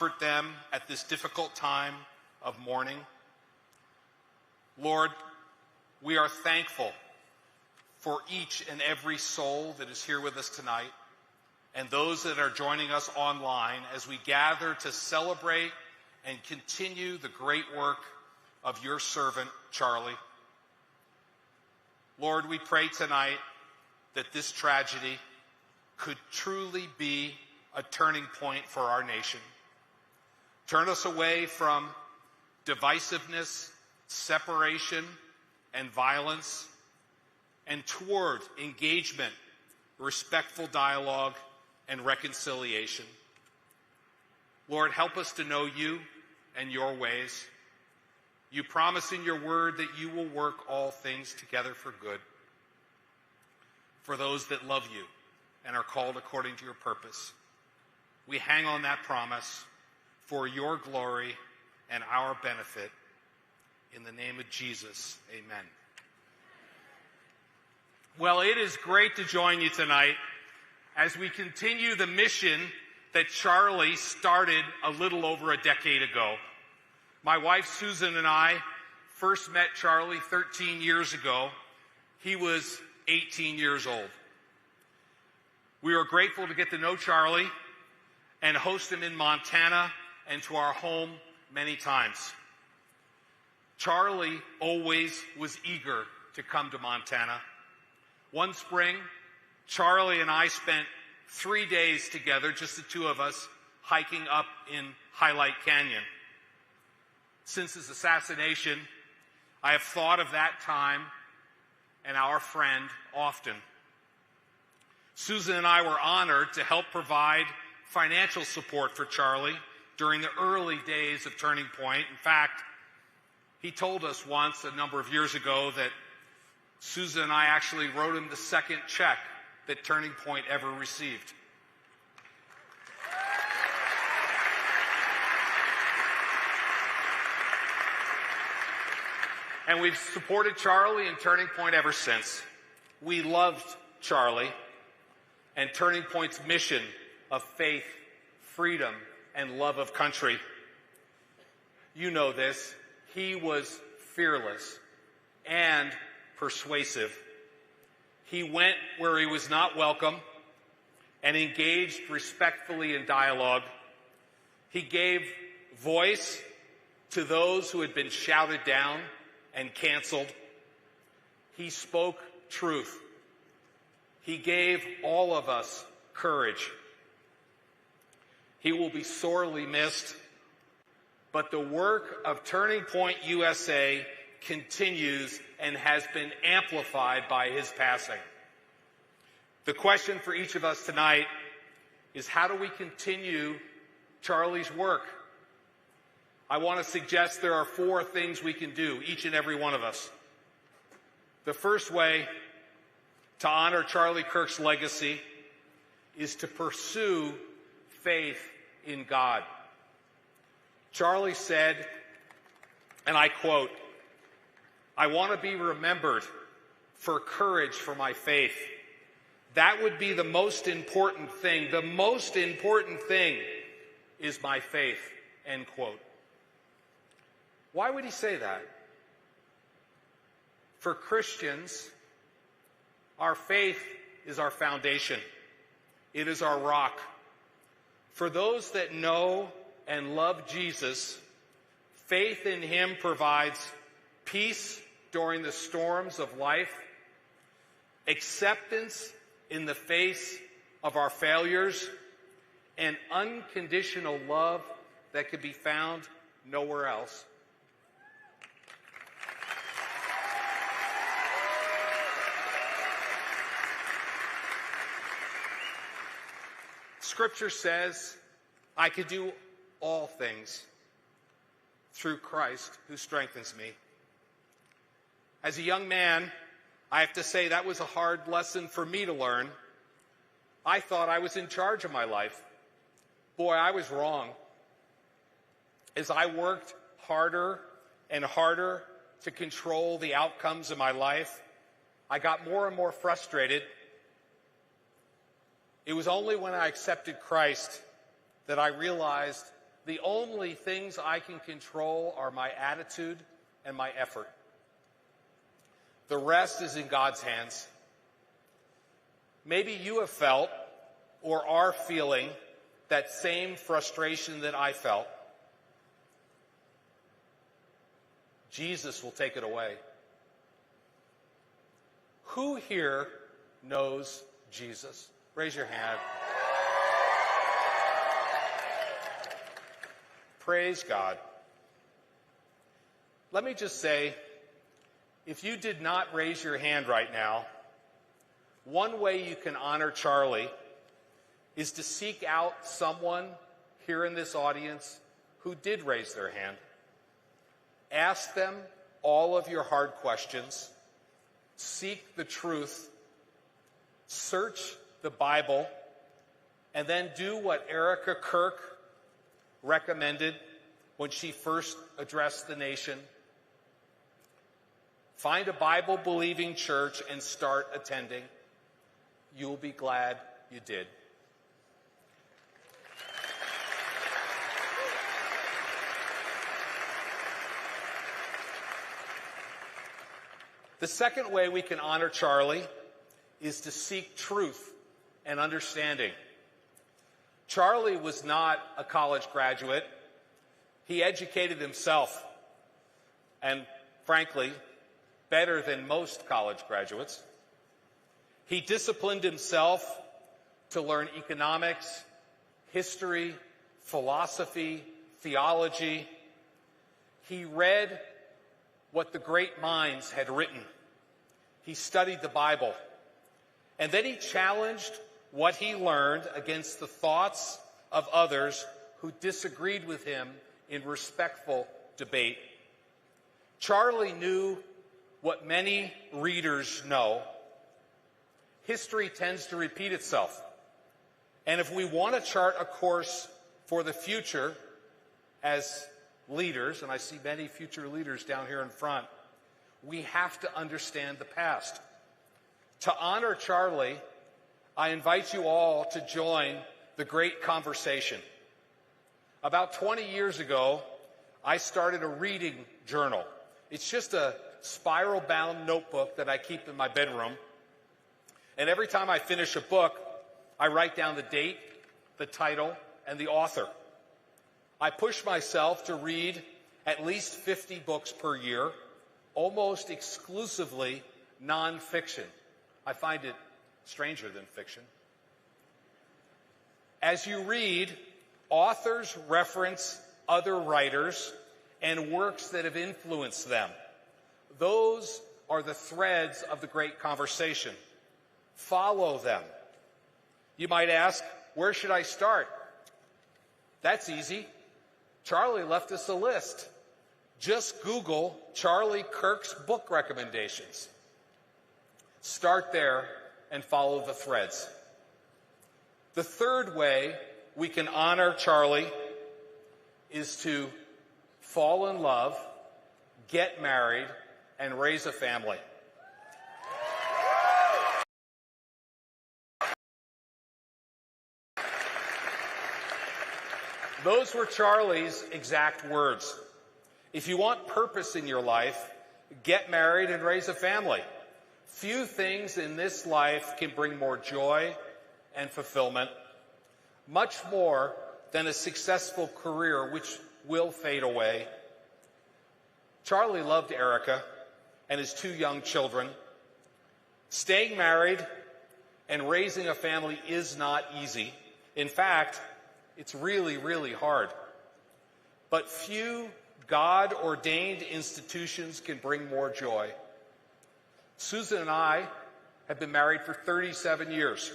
Comfort them at this difficult time of mourning. Lord, we are thankful for each and every soul that is here with us tonight and those that are joining us online as we gather to celebrate and continue the great work of your servant, Charlie. Lord, we pray tonight that this tragedy could truly be a turning point for our nation. Turn us away from divisiveness, separation, and violence, and toward engagement, respectful dialogue, and reconciliation. Lord, help us to know you and your ways. You promise in your word that you will work all things together for good for those that love you and are called according to your purpose. We hang on that promise for your glory and our benefit. In the name of Jesus, amen. Well, it is great to join you tonight as we continue the mission that Charlie started a little over a decade ago. My wife Susan and I first met Charlie 13 years ago. He was 18 years old. We were grateful to get to know Charlie and host him in Montana and to our home many times. Charlie always was eager to come to Montana. One spring, Charlie and I spent 3 days together, just the two of us, hiking up in Highlight Canyon. Since his assassination, I have thought of that time and our friend often. Susan and I were honored to help provide financial support for Charlie during the early days of Turning Point. In fact, he told us once, a number of years ago, that Susan and I actually wrote him the second check that Turning Point ever received. And we've supported Charlie and Turning Point ever since. We loved Charlie and Turning Point's mission of faith, freedom, and love of country. You know this. He was fearless and persuasive. He went where he was not welcome and engaged respectfully in dialogue. He gave voice to those who had been shouted down and canceled. He spoke truth. He gave all of us courage. He will be sorely missed, but the work of Turning Point USA continues and has been amplified by his passing. The question for each of us tonight is, how do we continue Charlie's work? I want to suggest there are 4 things we can do, each and every one of us. The first way to honor Charlie Kirk's legacy is to pursue faith in God. Charlie said, and I quote, "I want to be remembered for courage for my faith. That would be the most important thing. The most important thing is my faith," end quote. Why would he say that? For Christians, our faith is our foundation. It is our rock. For those that know and love Jesus, faith in him provides peace during the storms of life, acceptance in the face of our failures, and unconditional love that can be found nowhere else. Scripture says, I can do all things through Christ who strengthens me. As a young man, I have to say that was a hard lesson for me to learn. I thought I was in charge of my life. Boy, I was wrong. As I worked harder and harder to control the outcomes of my life, I got more and more frustrated. It was only when I accepted Christ that I realized The only things I can control are my attitude and my effort. The rest is in God's hands. Maybe you have felt or are feeling that same frustration that I felt. Jesus will take it away. Who here knows Jesus? Raise your hand. Praise God. Let me just say, if you did not raise your hand right now, one way you can honor Charlie is to seek out someone here in this audience who did raise their hand. Ask them all of your hard questions. Seek the truth. Search the Bible. And then do what Erica Kirk recommended when she first addressed the nation. Find a Bible-believing church and start attending. You'll be glad you did. The second way we can honor Charlie is to seek truth and understanding. Charlie was not a college graduate. He educated himself, and frankly, better than most college graduates. He disciplined himself to learn economics, history, philosophy, theology. He read what the great minds had written. He studied the Bible. And then he challenged what he learned against the thoughts of others who disagreed with him in respectful debate. Charlie knew what many readers know. History tends to repeat itself. And if we want to chart a course for the future as leaders, and I see many future leaders down here in front, we have to understand the past. To honor Charlie, I invite you all to join the great conversation. About 20 years ago, I started a reading journal. It's just a spiral-bound notebook that I keep in my bedroom. And every time I finish a book, I write down the date, the title, and the author. I push myself to read at least 50 books per year, almost exclusively nonfiction. I find it stranger than fiction. As you read, authors reference other writers and works that have influenced them. Those are the threads of the great conversation. Follow them. You might ask, where should I start? That's easy. Charlie left us a list. Just Google Charlie Kirk's book recommendations. Start there and follow the threads. The third way we can honor Charlie is to fall in love, get married, and raise a family. Those were Charlie's exact words. If you want purpose in your life, get married and raise a family. Few things in this life can bring more joy and fulfillment, much more than a successful career which will fade away. Charlie loved Erica and his 2 young children. Staying married and raising a family is not easy. In fact, it's really, really hard. But few God-ordained institutions can bring more joy. Susan and I have been married for 37 years.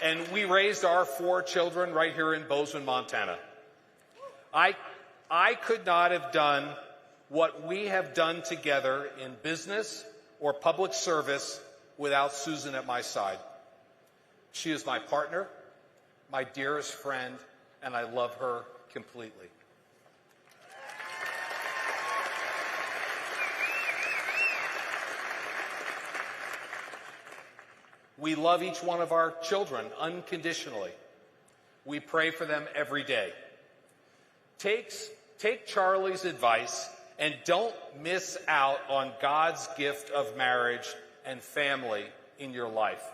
And we raised our 4 children right here in Bozeman, Montana. I could not have done what we have done together in business or public service without Susan at my side. She is my partner, my dearest friend, and I love her completely. We love each one of our children unconditionally. We pray for them every day. Take Charlie's advice and don't miss out on God's gift of marriage and family in your life.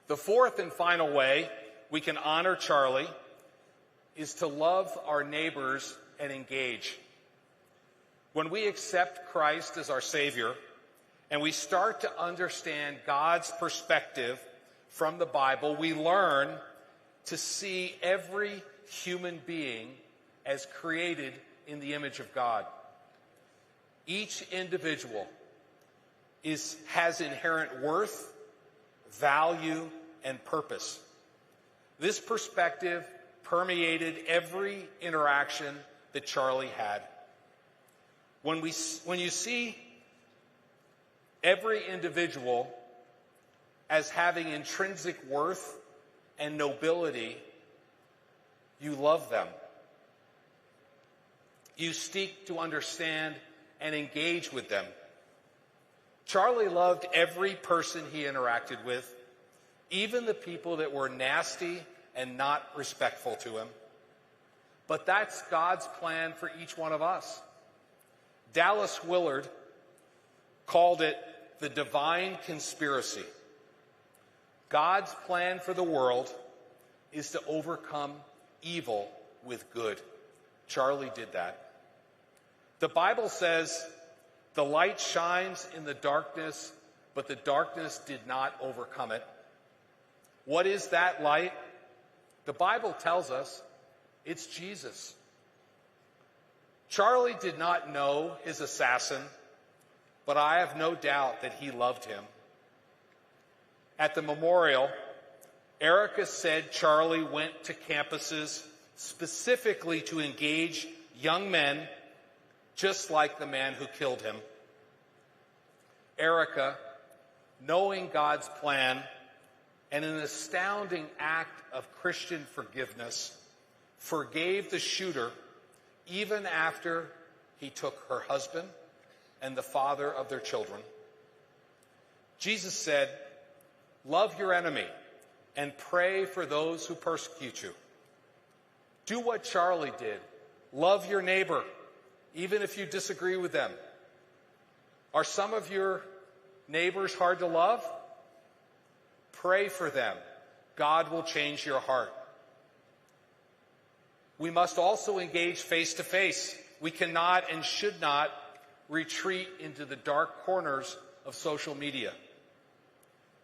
The fourth and final way we can honor Charlie is to love our neighbors and engage. When we accept Christ as our Savior and we start to understand God's perspective from the Bible, we learn to see every human being as created in the image of God. Each individual has inherent worth, value, and purpose. This perspective permeated every interaction that Charlie had. When you see every individual as having intrinsic worth and nobility, you love them. You seek to understand and engage with them. Charlie loved every person he interacted with, even the people that were nasty and not respectful to him. But that's God's plan for each one of us. Dallas Willard called it the divine conspiracy. God's plan for the world is to overcome evil with good. Charlie did that. The Bible says the light shines in the darkness, but the darkness did not overcome it. What is that light? The Bible tells us it's Jesus. Charlie did not know his assassin, but I have no doubt that he loved him. At the memorial, Erica said Charlie went to campuses specifically to engage young men just like the man who killed him. Erica, knowing God's plan and an astounding act of Christian forgiveness, forgave the shooter even after he took her husband and the father of their children. Jesus said, "Love your enemy and pray for those who persecute you." Do what Charlie did. Love your neighbor, even if you disagree with them. Are some of your neighbors hard to love? Pray for them. God will change your heart. We must also engage face to face. We cannot and should not retreat into the dark corners of social media.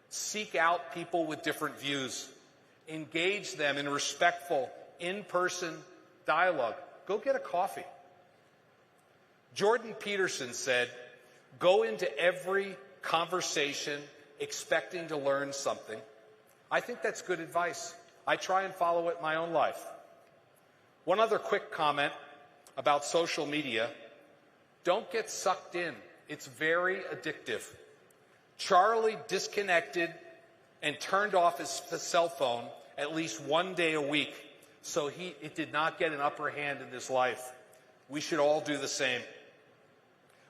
Seek out people with different views. Engage them in respectful, in-person dialogue. Go get a coffee. Jordan Peterson said, "Go into every conversation expecting to learn something." I think that's good advice. I try and follow it in my own life. One other quick comment about social media. Don't get sucked in. It's very addictive. Charlie disconnected and turned off his cell phone at least one day a week, so it did not get an upper hand in his life. We should all do the same.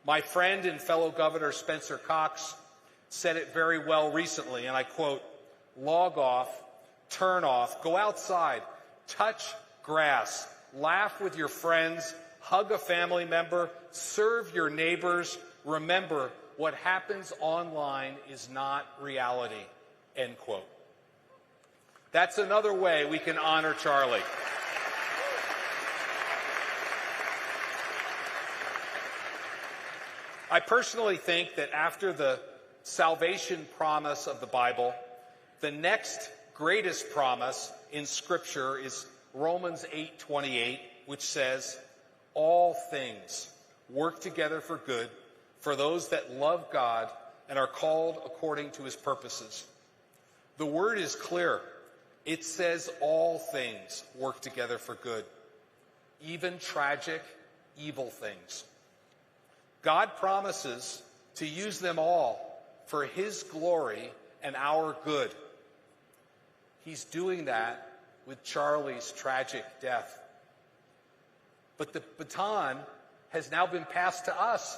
My friend and fellow Governor Spencer Cox said it very well recently, and I quote, "Log off, turn off, go outside, touch grass, laugh with your friends, hug a family member, serve your neighbors. Remember, what happens online is not reality," end quote. That's another way we can honor Charlie. I personally think that after the salvation promise of the Bible, the next greatest promise in Scripture is Romans 8:28, which says, "All things work together for good for those that love God and are called according to his purposes." The word is clear. It says all things work together for good, even tragic, evil things. God promises to use them all for his glory and our good. He's doing that with Charlie's tragic death. But the baton has now been passed to us.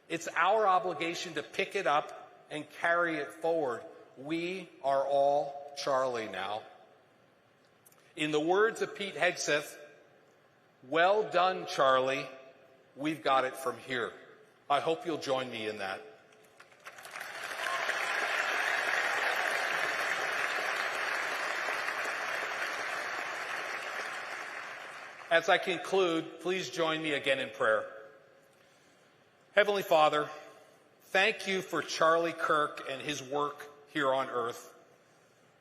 It's our obligation to pick it up and carry it forward, We are all Charlie now. In the words of Pete Hegseth, well done, Charlie. We've got it from here. I hope you'll join me in that. As I conclude, please join me again in prayer. Heavenly Father, thank you for Charlie Kirk and his work here on earth.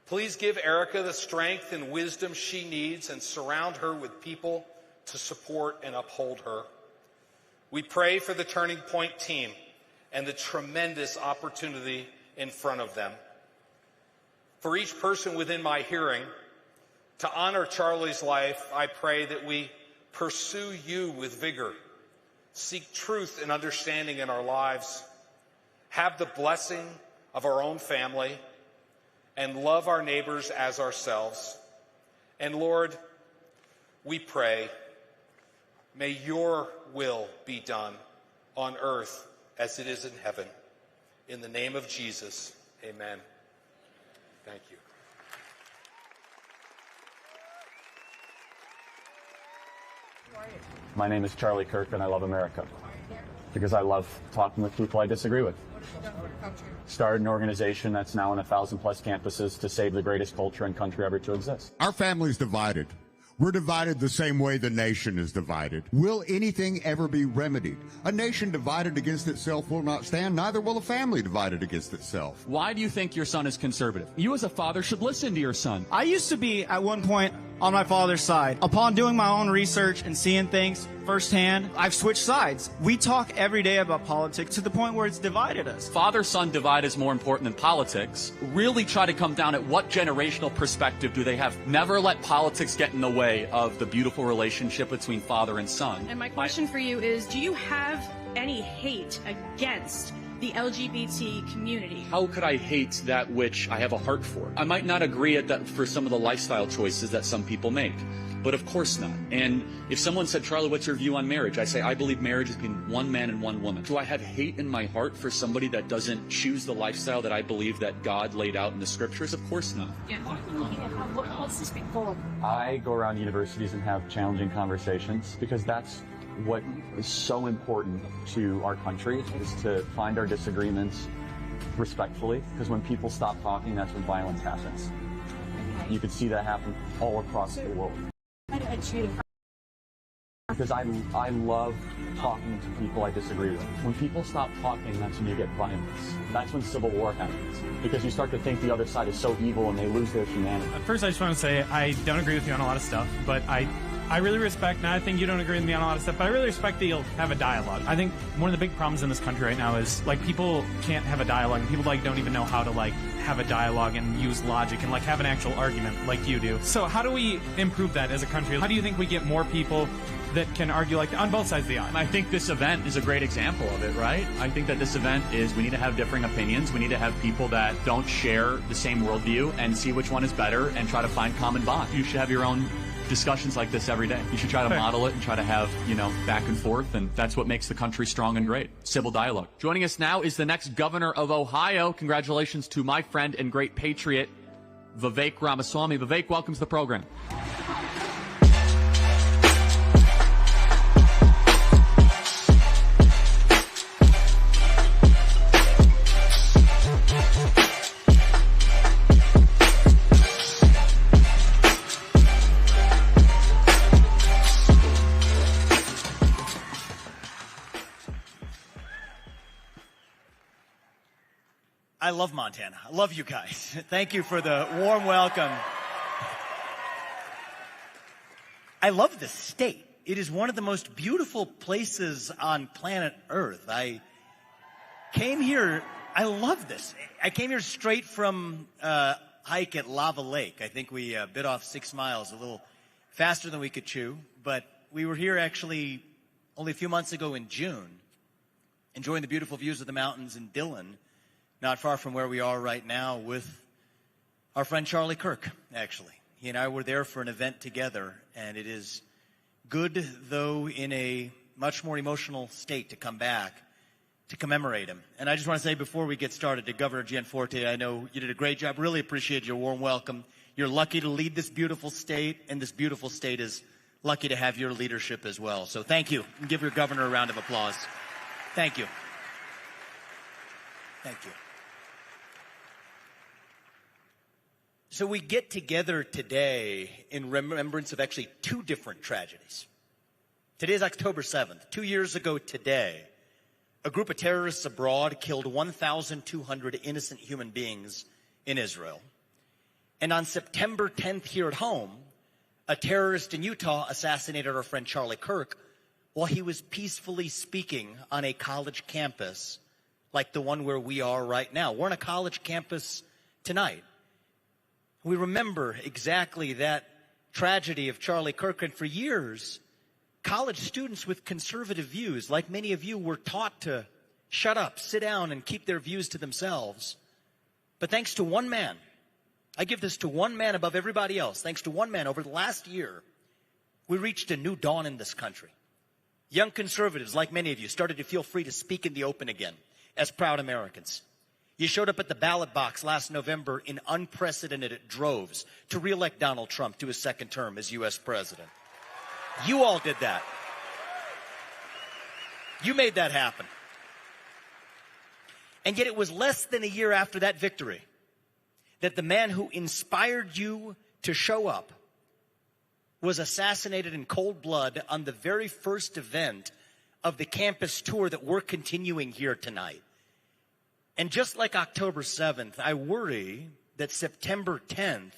Please give Erica the strength and wisdom she needs and surround her with people to support and uphold her. We pray for the Turning Point team and the tremendous opportunity in front of them. For each person within my hearing, to honor Charlie's life, I pray that we pursue you with vigor, seek truth and understanding in our lives, have the blessing of our own family, and love our neighbors as ourselves. And Lord, we pray, may your will be done on earth as it is in heaven. In the name of Jesus, amen. Thank you. My name is Charlie Kirk, and I love America because I love talking with people I disagree with. Started an organization that's now in 1,000+ campuses to save the greatest culture and country ever to exist. Our family's divided. We're divided the same way the nation is divided. Will anything ever be remedied? A nation divided against itself will not stand, neither will a family divided against itself. Why do you think your son is conservative? You as a father should listen to your son. I used to be, at one point, on my father's side. Upon doing my own research and seeing things firsthand, I've switched sides. We talk every day about politics to the point where it's divided us. Father-son divide is more important than politics. Really try to come down at what generational perspective do they have. Never let politics get in the way of the beautiful relationship between father and son. And my question for you is, do you have any hate against the LGBT community? How could I hate that which I have a heart for? I might not agree for some of the lifestyle choices that some people make, but of course not. And if someone said, Charlie, what's your view on marriage? I say, I believe marriage is between one man and one woman. Do I have hate in my heart for somebody that doesn't choose the lifestyle that I believe that God laid out in the scriptures? Of course not. Yeah. What's this big goal? I go around universities and have challenging conversations because that's what is so important to our country, is to find our disagreements respectfully, because when people stop talking, that's when violence happens. You could see that happen all across the world. Because I love talking to people I disagree with. When people stop talking, that's when you get violence. That's when civil war happens. Because you start to think the other side is so evil and they lose their humanity. First, I just want to say I don't agree with you on a lot of stuff, but I really respect, and I think you don't agree with me on a lot of stuff, but I really respect that you'll have a dialogue. I think one of the big problems in this country right now is, like, people can't have a dialogue, and people, like, don't even know how to, like, have a dialogue and use logic and, like, have an actual argument like you do. So how do we improve that as a country? How do you think we get more people that can argue, like, on both sides of the aisle? I think this event is a great example of it, right? I think that this event is, we need to have differing opinions. We need to have people that don't share the same worldview and see which one is better and try to find common bond. You should have your own discussions like this every day. You should try to model it and try to have, back and forth, and that's what makes the country strong and great. Civil dialogue. Joining us now is the next governor of Ohio. Congratulations to my friend and great patriot, Vivek Ramaswamy. Vivek, welcome to the program. I love Montana. I love you guys. Thank you for the warm welcome. I love this state. It is one of the most beautiful places on planet Earth. I came here, I love this. I came here straight from a hike at Lava Lake. I think we bit off 6 miles, a little faster than we could chew. But we were here actually only a few months ago in June, enjoying the beautiful views of the mountains in Dillon, not far from where we are right now, with our friend Charlie Kirk, actually. He and I were there for an event together, and it is good, though in a much more emotional state, to come back to commemorate him. And I just want to say before we get started to Governor Gianforte, I know you did a great job. Really appreciate your warm welcome. You're lucky to lead this beautiful state, and this beautiful state is lucky to have your leadership as well. So thank you. And give your governor a round of applause. Thank you. Thank you. So we get together today in remembrance of actually two different tragedies. Today is October 7th. 2 years ago today, a group of terrorists abroad killed 1,200 innocent human beings in Israel. And on September 10th here at home, a terrorist in Utah assassinated our friend Charlie Kirk while he was peacefully speaking on a college campus like the one where we are right now. We're on a college campus tonight. We remember exactly that tragedy of Charlie Kirk, and for years, college students with conservative views, like many of you, were taught to shut up, sit down, and keep their views to themselves. But thanks to one man, I give this to one man above everybody else, thanks to one man over the last year, we reached a new dawn in this country. Young conservatives, like many of you, started to feel free to speak in the open again as proud Americans. You showed up at the ballot box last November in unprecedented droves to reelect Donald Trump to his second term as U.S. president. You all did that. You made that happen. And yet it was less than a year after that victory that the man who inspired you to show up was assassinated in cold blood on the very first event of the campus tour that we're continuing here tonight. And just like October 7th, I worry that September 10th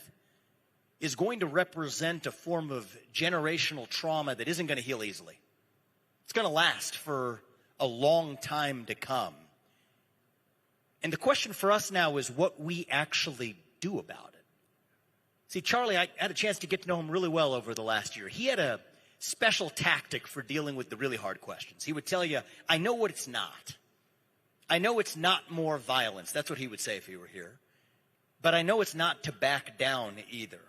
is going to represent a form of generational trauma that isn't going to heal easily. It's going to last for a long time to come. And the question for us now is what we actually do about it. See, Charlie, I had a chance to get to know him really well over the last year. He had a special tactic for dealing with the really hard questions. He would tell you, I know what it's not. I know it's not more violence. That's what he would say if he were here. But I know it's not to back down either.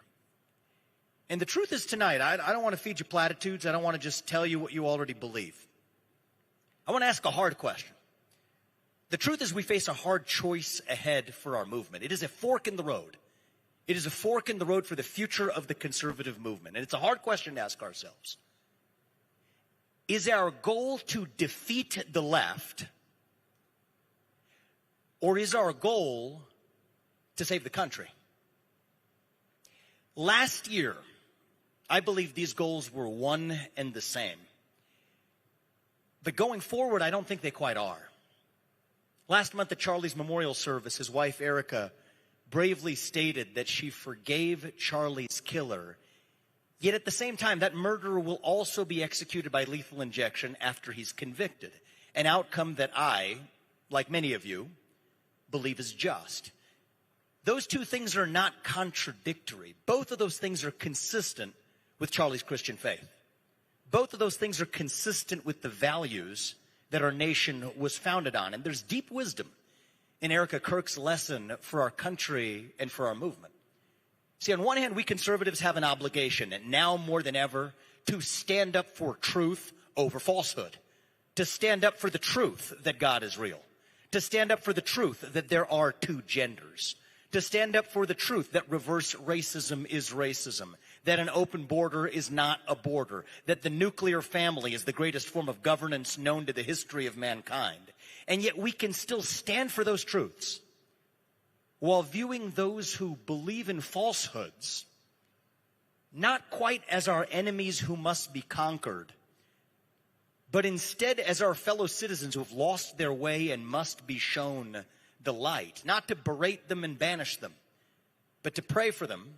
And the truth is tonight, I don't want to feed you platitudes. I don't want to just tell you what you already believe. I want to ask a hard question. The truth is we face a hard choice ahead for our movement. It is a fork in the road. It is a fork in the road for the future of the conservative movement. And it's a hard question to ask ourselves. Is our goal to defeat the left, or is our goal to save the country? Last year, I believe these goals were one and the same. But going forward, I don't think they quite are. Last month at Charlie's memorial service, his wife, Erica, bravely stated that she forgave Charlie's killer. Yet at the same time, that murderer will also be executed by lethal injection after he's convicted. An outcome that I, like many of you, believe is just. Those two things are not contradictory. Both of those things are consistent with Charlie's Christian faith. Both of those things are consistent with the values that our nation was founded on. And there's deep wisdom in Erica Kirk's lesson for our country and for our movement. See, on one hand, we conservatives have an obligation, and now more than ever, to stand up for truth over falsehood, to stand up for the truth that God is real, to stand up for the truth that there are two genders, to stand up for the truth that reverse racism is racism, that an open border is not a border, that the nuclear family is the greatest form of governance known to the history of mankind. And yet we can still stand for those truths while viewing those who believe in falsehoods not quite as our enemies who must be conquered, but instead as our fellow citizens who have lost their way and must be shown the light, not to berate them and banish them, but to pray for them,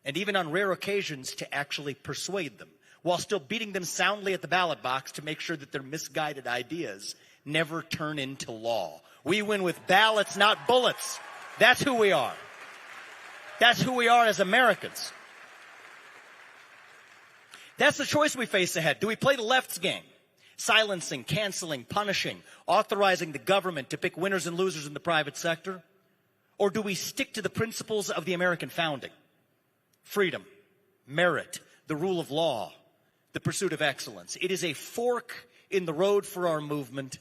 and even on rare occasions to actually persuade them, while still beating them soundly at the ballot box to make sure that their misguided ideas never turn into law. We win with ballots, not bullets. That's who we are. That's who we are as Americans. That's the choice we face ahead. Do we play the left's game? Silencing, canceling, punishing, authorizing the government to pick winners and losers in the private sector? Or do we stick to the principles of the American founding? Freedom, merit, the rule of law, the pursuit of excellence. It is a fork in the road for our movement,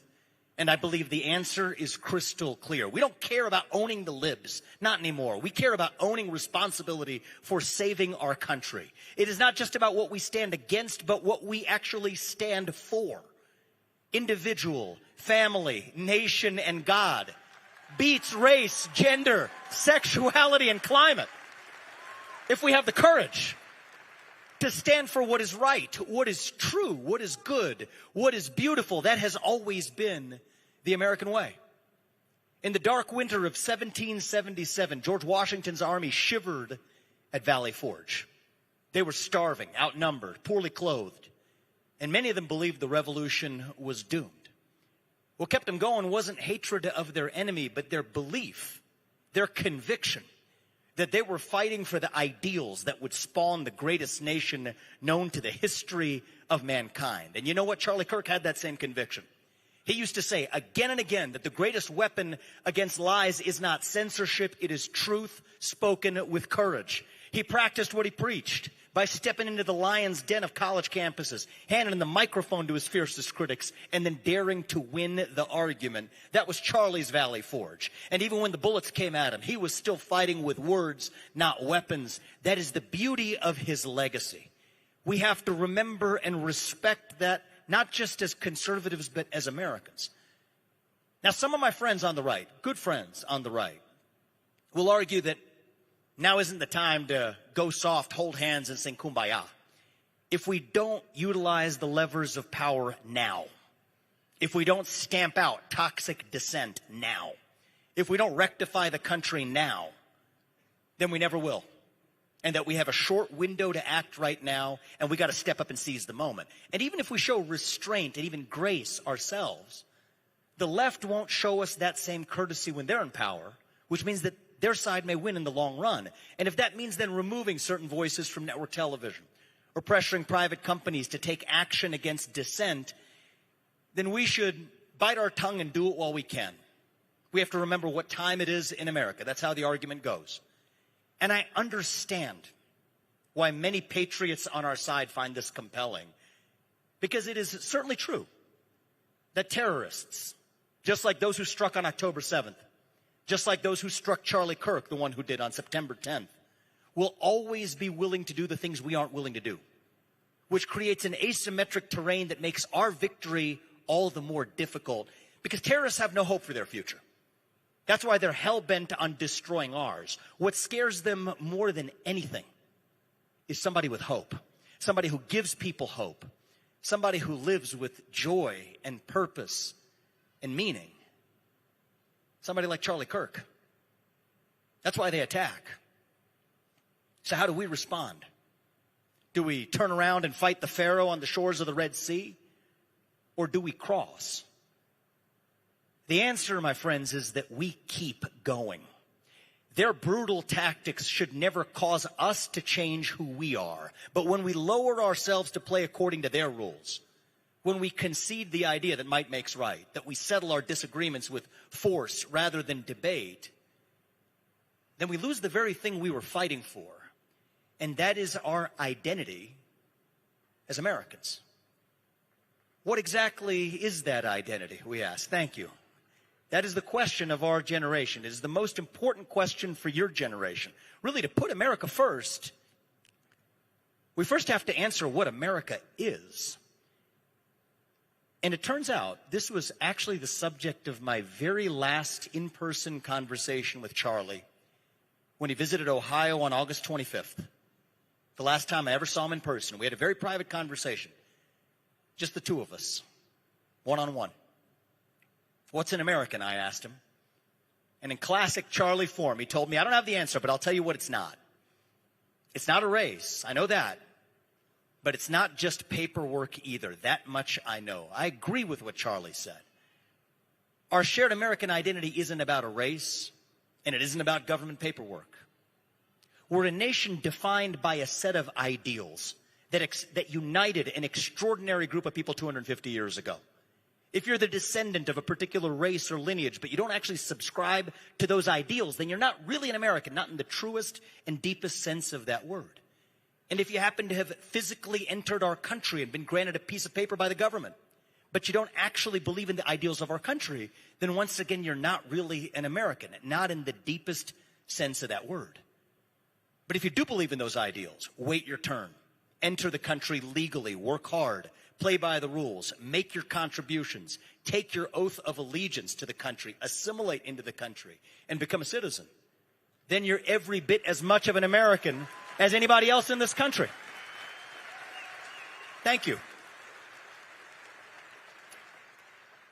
And I believe the answer is crystal clear. We don't care about owning the libs. Not anymore. We care about owning responsibility for saving our country. It is not just about what we stand against, but what we actually stand for. Individual, family, nation, and God beats race, gender, sexuality, and climate. If we have the courage to stand for what is right, what is true, what is good, what is beautiful, that has always been the American way. In the dark winter of 1777, George Washington's army shivered at Valley Forge. They were starving, outnumbered, poorly clothed, and many of them believed the revolution was doomed. What kept them going wasn't hatred of their enemy, but their belief, their conviction that they were fighting for the ideals that would spawn the greatest nation known to the history of mankind. And you know what? Charlie Kirk had that same conviction. He used to say again and again that the greatest weapon against lies is not censorship, it is truth spoken with courage. He practiced what he preached by stepping into the lion's den of college campuses, handing the microphone to his fiercest critics, and then daring to win the argument. That was Charlie's Valley Forge. And even when the bullets came at him, he was still fighting with words, not weapons. That is the beauty of his legacy. We have to remember and respect that, not just as conservatives, but as Americans. Now, some of my friends on the right, good friends on the right, will argue that now isn't the time to go soft, hold hands, and sing Kumbaya. If we don't utilize the levers of power now, if we don't stamp out toxic dissent now, if we don't rectify the country now, then we never will. And that we have a short window to act right now, and we got to step up and seize the moment. And even if we show restraint and even grace ourselves, the left won't show us that same courtesy when they're in power, which means that their side may win in the long run. And if that means then removing certain voices from network television or pressuring private companies to take action against dissent, then we should bite our tongue and do it while we can. We have to remember what time it is in America. That's how the argument goes. And I understand why many patriots on our side find this compelling, because it is certainly true that terrorists, just like those who struck on October 7th, just like those who struck Charlie Kirk, the one who did on September 10th, will always be willing to do the things we aren't willing to do, which creates an asymmetric terrain that makes our victory all the more difficult, because terrorists have no hope for their future. That's why they're hell-bent on destroying ours. What scares them more than anything is somebody with hope, somebody who gives people hope, somebody who lives with joy and purpose and meaning. Somebody like Charlie Kirk. That's why they attack. So how do we respond? Do we turn around and fight the Pharaoh on the shores of the Red Sea? Or do we cross? The answer, my friends, is that we keep going. Their brutal tactics should never cause us to change who we are. But when we lower ourselves to play according to their rules, when we concede the idea that might makes right, that we settle our disagreements with force rather than debate, then we lose the very thing we were fighting for, and that is our identity as Americans. What exactly is that identity, we ask? Thank you. That is the question of our generation. It is the most important question for your generation. Really, to put America first, we first have to answer what America is. And it turns out this was actually the subject of my very last in-person conversation with Charlie when he visited Ohio on August 25th. The last time I ever saw him in person. We had a very private conversation. Just the two of us. One-on-one. What's an American? I asked him. And in classic Charlie form, he told me, I don't have the answer, but I'll tell you what it's not. It's not a race. I know that. But it's not just paperwork either. That much I know. I agree with what Charlie said. Our shared American identity isn't about a race, and it isn't about government paperwork. We're a nation defined by a set of ideals that united an extraordinary group of people 250 years ago. If you're the descendant of a particular race or lineage, but you don't actually subscribe to those ideals, then you're not really an American, not in the truest and deepest sense of that word. And if you happen to have physically entered our country and been granted a piece of paper by the government, but you don't actually believe in the ideals of our country, then once again, you're not really an American, not in the deepest sense of that word. But if you do believe in those ideals, wait your turn, enter the country legally, work hard, play by the rules, make your contributions, take your oath of allegiance to the country, assimilate into the country, and become a citizen, then you're every bit as much of an American as anybody else in this country. Thank you.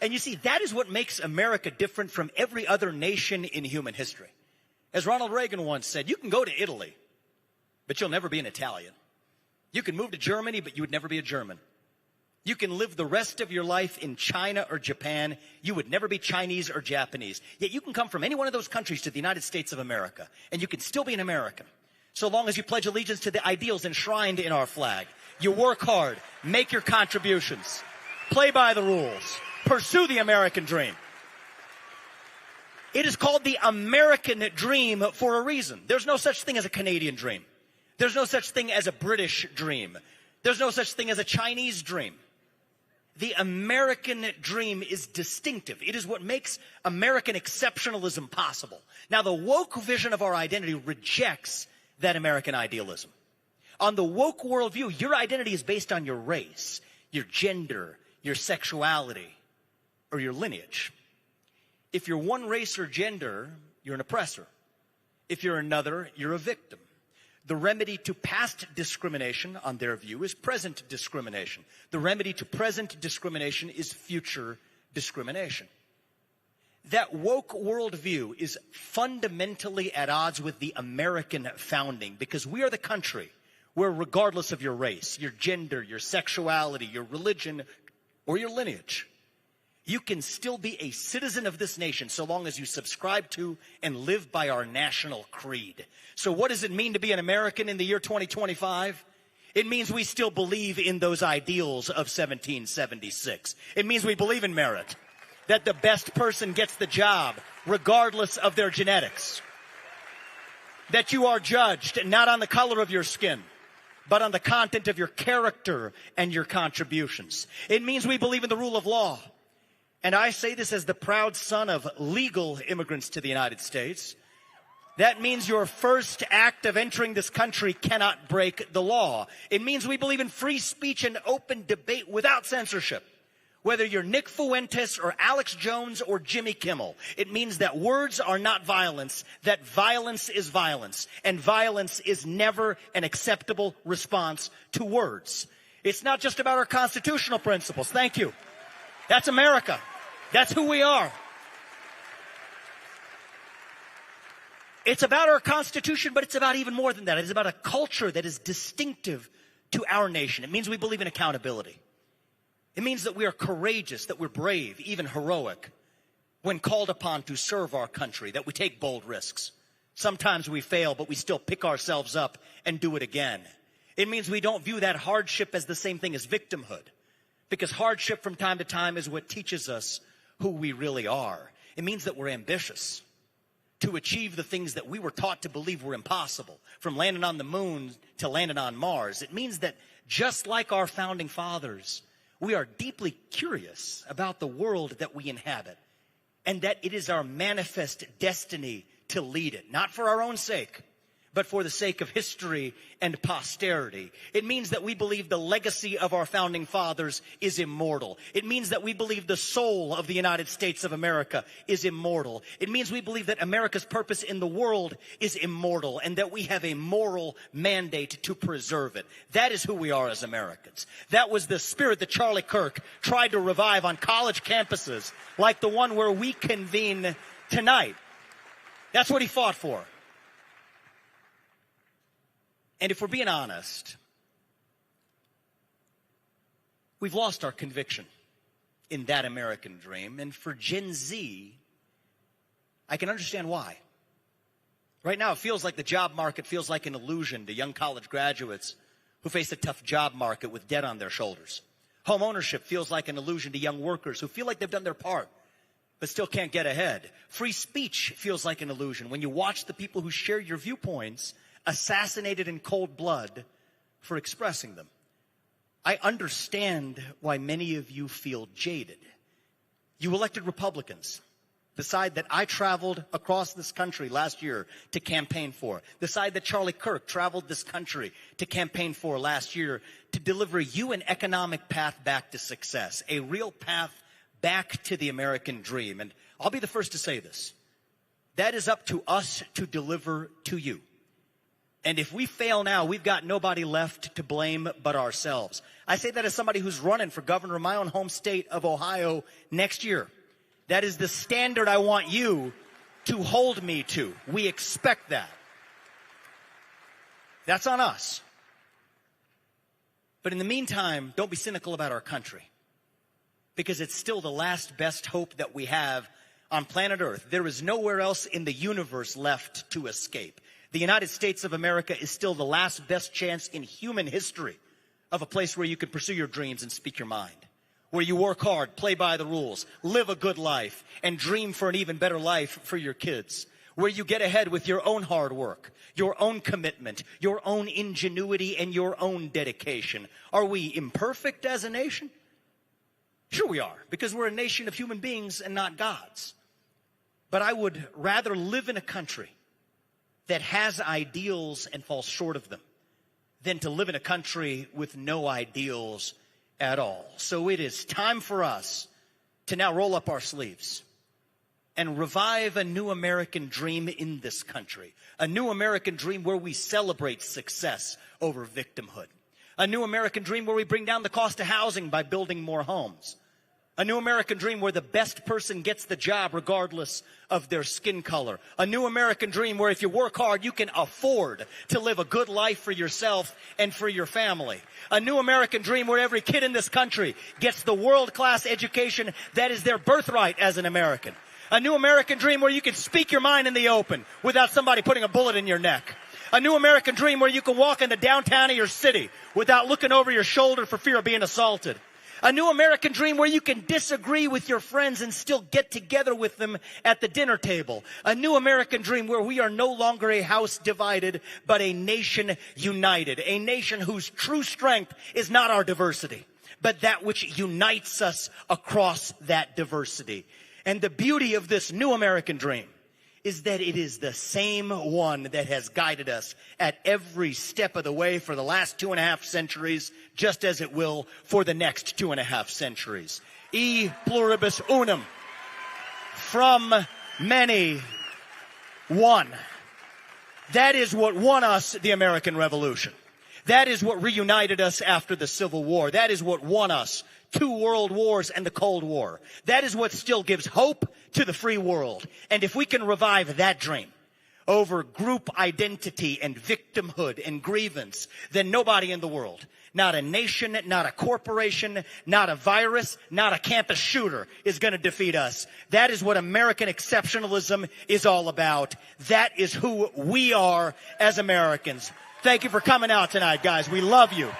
And you see, that is what makes America different from every other nation in human history. As Ronald Reagan once said, you can go to Italy, but you'll never be an Italian. You can move to Germany, but you would never be a German. You can live the rest of your life in China or Japan. You would never be Chinese or Japanese. Yet you can come from any one of those countries to the United States of America, and you can still be an American, so long as you pledge allegiance to the ideals enshrined in our flag. You work hard, make your contributions, play by the rules, pursue the American dream. It is called the American dream for a reason. There's no such thing as a Canadian dream. There's no such thing as a British dream. There's no such thing as a Chinese dream. The American dream is distinctive. It is what makes American exceptionalism possible. Now, the woke vision of our identity rejects that American idealism. On the woke worldview, your identity is based on your race, your gender, your sexuality, or your lineage. If you're one race or gender, you're an oppressor. If you're another, you're a victim. The remedy to past discrimination, on their view, is present discrimination. The remedy to present discrimination is future discrimination. That woke worldview is fundamentally at odds with the American founding, because we are the country where, regardless of your race, your gender, your sexuality, your religion, or your lineage, you can still be a citizen of this nation so long as you subscribe to and live by our national creed. So what does it mean to be an American in the year 2025? It means we still believe in those ideals of 1776. It means we believe in merit, that the best person gets the job regardless of their genetics, that you are judged not on the color of your skin, but on the content of your character and your contributions. It means we believe in the rule of law. And I say this as the proud son of legal immigrants to the United States. That means your first act of entering this country cannot break the law. It means we believe in free speech and open debate without censorship. Whether you're Nick Fuentes or Alex Jones or Jimmy Kimmel, it means that words are not violence, that violence is violence, and violence is never an acceptable response to words. It's not just about our constitutional principles. Thank you. That's America. That's who we are. It's about our Constitution, but it's about even more than that. It's about a culture that is distinctive to our nation. It means we believe in accountability. It means that we are courageous, that we're brave, even heroic, when called upon to serve our country, that we take bold risks. Sometimes we fail, but we still pick ourselves up and do it again. It means we don't view that hardship as the same thing as victimhood, because hardship from time to time is what teaches us who we really are. It means that we're ambitious to achieve the things that we were taught to believe were impossible, from landing on the moon to landing on Mars. It means that just like our founding fathers, we are deeply curious about the world that we inhabit, and that it is our manifest destiny to lead it, not for our own sake, but for the sake of history and posterity. It means that we believe the legacy of our founding fathers is immortal. It means that we believe the soul of the United States of America is immortal. It means we believe that America's purpose in the world is immortal, and that we have a moral mandate to preserve it. That is who we are as Americans. That was the spirit that Charlie Kirk tried to revive on college campuses like the one where we convene tonight. That's what he fought for. And if we're being honest, we've lost our conviction in that American dream. And for Gen Z, I can understand why. Right now, it feels like the job market feels like an illusion to young college graduates who face a tough job market with debt on their shoulders. Home ownership feels like an illusion to young workers who feel like they've done their part, but still can't get ahead. Free speech feels like an illusion when you watch the people who share your viewpoints assassinated in cold blood for expressing them. I understand why many of you feel jaded. You elected Republicans, the side that I traveled across this country last year to campaign for, the side that Charlie Kirk traveled this country to campaign for last year to deliver you an economic path back to success, a real path back to the American dream. And I'll be the first to say this. That is up to us to deliver to you. And if we fail now, we've got nobody left to blame but ourselves. I say that as somebody who's running for governor of my own home state of Ohio next year. That is the standard I want you to hold me to. We expect that. That's on us. But in the meantime, don't be cynical about our country, because it's still the last best hope that we have on planet Earth. There is nowhere else in the universe left to escape. The United States of America is still the last best chance in human history of a place where you can pursue your dreams and speak your mind, where you work hard, play by the rules, live a good life, and dream for an even better life for your kids, where you get ahead with your own hard work, your own commitment, your own ingenuity, and your own dedication. Are we imperfect as a nation? Sure we are, because we're a nation of human beings and not gods. But I would rather live in a country that has ideals and falls short of them than to live in a country with no ideals at all. So it is time for us to now roll up our sleeves and revive a new American dream in this country. A new American dream where we celebrate success over victimhood. A new American dream where we bring down the cost of housing by building more homes. A new American dream where the best person gets the job regardless of their skin color. A new American dream where if you work hard, you can afford to live a good life for yourself and for your family. A new American dream where every kid in this country gets the world-class education that is their birthright as an American. A new American dream where you can speak your mind in the open without somebody putting a bullet in your neck. A new American dream where you can walk in the downtown of your city without looking over your shoulder for fear of being assaulted. A new American dream where you can disagree with your friends and still get together with them at the dinner table. A new American dream where we are no longer a house divided, but a nation united. A nation whose true strength is not our diversity, but that which unites us across that diversity. And the beauty of this new American dream is that it is the same one that has guided us at every step of the way for the last 2.5 centuries, just as it will for the next 2.5 centuries. E pluribus unum. From many, one. That is what won us the American Revolution. That is what reunited us after the Civil War. That is what won us 2 world wars and the Cold War. That is what still gives hope to the free world. And if we can revive that dream over group identity and victimhood and grievance, then nobody in the world, not a nation, not a corporation, not a virus, not a campus shooter is going to defeat us. That is what American exceptionalism is all about. That is who we are as Americans. Thank you for coming out tonight, guys. We love you.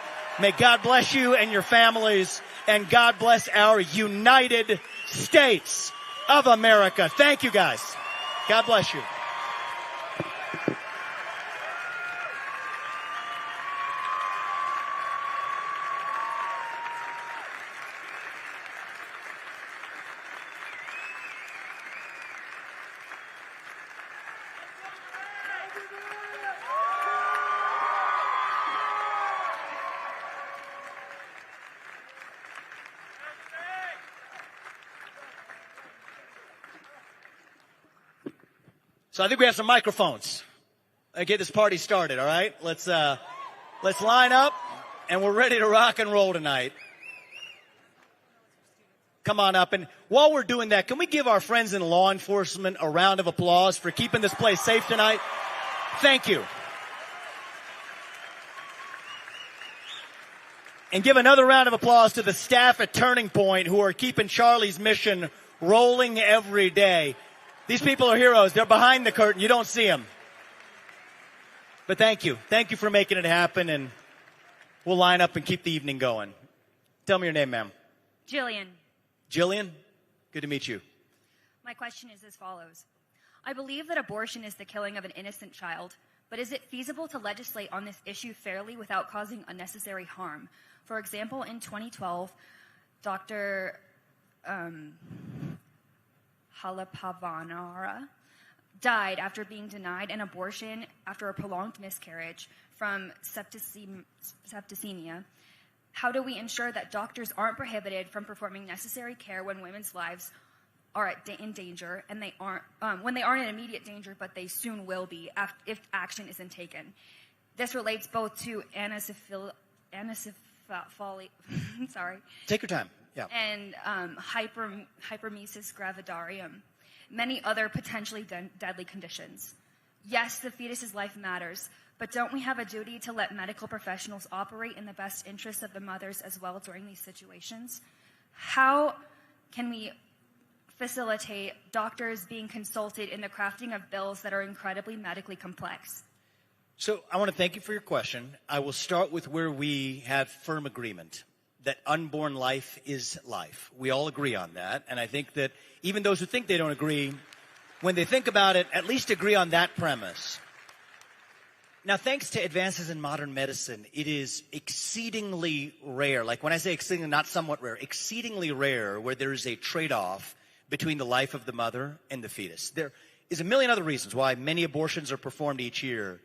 May God bless you and your families, and God bless our United States of America. Thank you, guys. God bless you. So I think we have some microphones. Get this party started, all right? Let's line up, and we're ready to rock and roll tonight. Come on up. And while we're doing that, can we give our friends in law enforcement a round of applause for keeping this place safe tonight? Thank you. And give another round of applause to the staff at Turning Point who are keeping Charlie's mission rolling every day. These people are heroes. They're behind the curtain. You don't see them. But thank you. Thank you for making it happen, and we'll line up and keep the evening going. Tell me your name, ma'am. Jillian. Jillian? Good to meet you. My question is as follows. I believe that abortion is the killing of an innocent child, but is it feasible to legislate on this issue fairly without causing unnecessary harm? For example, in 2012, Dr. Halapavanara died after being denied an abortion after a prolonged miscarriage from septicemia. How do we ensure that doctors aren't prohibited from performing necessary care when women's lives are in danger, and they aren't when they aren't in immediate danger, but they soon will be if action isn't taken? This relates both to anencephaly, sorry. Take your time. Yeah. And hypermesis gravidarum, many other potentially deadly conditions. Yes, the fetus's life matters, but don't we have a duty to let medical professionals operate in the best interests of the mothers as well during these situations? How can we facilitate doctors being consulted in the crafting of bills that are incredibly medically complex? So I want to thank you for your question. I will start with where we have firm agreement, that unborn life is life. We all agree on that. And I think that even those who think they don't agree, when they think about it, at least agree on that premise. Now, thanks to advances in modern medicine, it is exceedingly rare. Like when I say exceedingly, not somewhat rare, exceedingly rare where there is a trade-off between the life of the mother and the fetus. There is a million other reasons why many abortions are performed each year.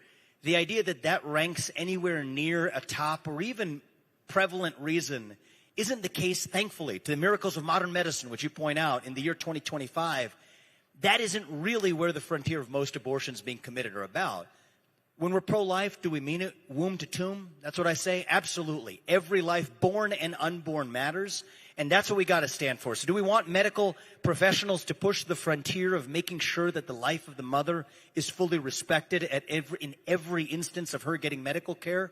The idea that that ranks anywhere near a top or even prevalent reason isn't the case, thankfully, to the miracles of modern medicine, which you point out in the year 2025. That isn't really where the frontier of most abortions being committed are about. When we're pro-life, do we mean it womb to tomb? That's what I say. Absolutely. Every life, born and unborn, matters. And that's what we got to stand for. So do we want medical professionals to push the frontier of making sure that the life of the mother is fully respected in every instance of her getting medical care?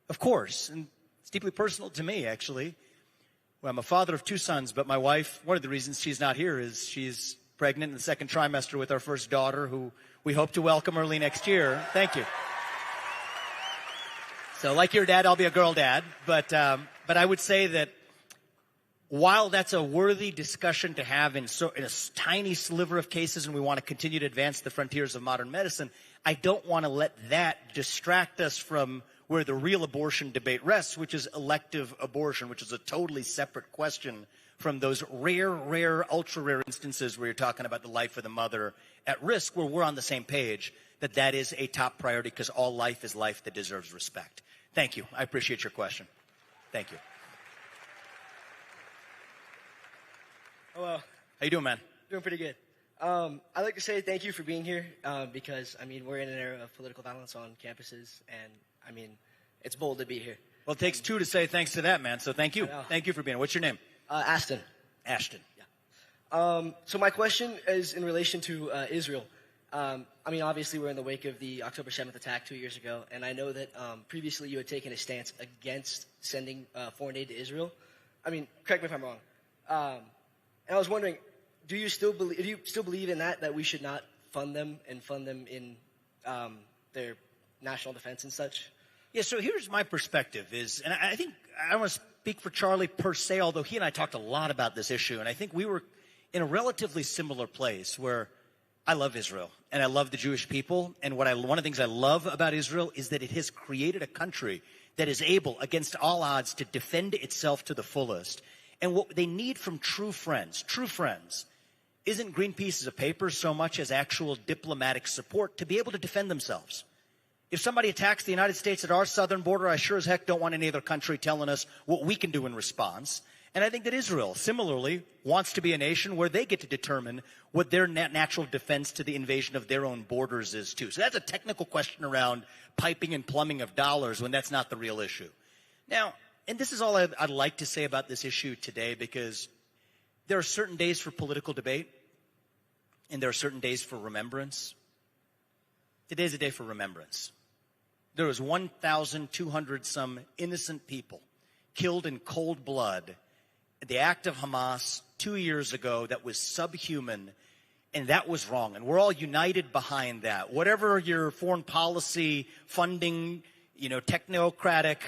Of course. And it's deeply personal to me, actually. Well, I'm a father of 2 sons, but my wife, one of the reasons she's not here is she's pregnant in the 2nd trimester with our first daughter, who we hope to welcome early next year. Thank you. So like your dad, I'll be a girl dad. But I would say that while that's a worthy discussion to have in a tiny sliver of cases, and we want to continue to advance the frontiers of modern medicine, I don't want to let that distract us from where the real abortion debate rests, which is elective abortion, which is a totally separate question from those rare, ultra-rare instances where you're talking about the life of the mother at risk, where we're on the same page, that is a top priority because all life is life that deserves respect. Thank you. I appreciate your question. Thank you. Hello. How you doing, man? Doing pretty good. I'd like to say thank you for being here because, we're in an era of political violence on campuses, and, it's bold to be here. Well, it takes 2 to say thanks to that, man, so thank you. Thank you for being here. What's your name? Ashton. Ashton. Yeah. So my question is in relation to Israel. Obviously we're in the wake of the October 7th attack 2 years ago, and I know that previously you had taken a stance against sending foreign aid to Israel. Correct me if I'm wrong. And I was wondering, do you still believe in that we should not fund them in their national defense and such? Yeah, so here's my perspective and I think I don't want to speak for Charlie per se, although he and I talked a lot about this issue, and I think we were in a relatively similar place where I love Israel and I love the Jewish people, and one of the things I love about Israel is that it has created a country that is able, against all odds, to defend itself to the fullest. And what they need from true friends, isn't green pieces of paper so much as actual diplomatic support to be able to defend themselves. If somebody attacks the United States at our southern border, I sure as heck don't want any other country telling us what we can do in response. And I think that Israel, similarly, wants to be a nation where they get to determine what their natural defense to the invasion of their own borders is, too. So that's a technical question around piping and plumbing of dollars when that's not the real issue. Now, and this is all I'd like to say about this issue today, because there are certain days for political debate, and there are certain days for remembrance. Today's a day for remembrance. There was 1,200 some innocent people killed in cold blood at the act of Hamas 2 years ago that was subhuman, and that was wrong. And we're all united behind that. Whatever your foreign policy, funding, technocratic,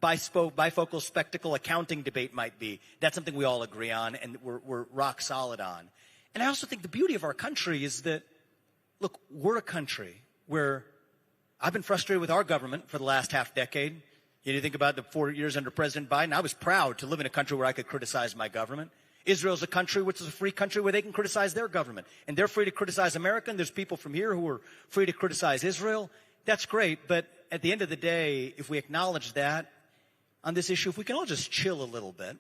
bifocal spectacle accounting debate might be, that's something we all agree on and we're rock solid on. And I also think the beauty of our country is that, look, we're a country where I've been frustrated with our government for the last half decade. You think about the 4 years under President Biden, I was proud to live in a country where I could criticize my government. Israel's a country which is a free country where they can criticize their government. And they're free to criticize America, and there's people from here who are free to criticize Israel. That's great, but at the end of the day, if we acknowledge that on this issue, if we can all just chill a little bit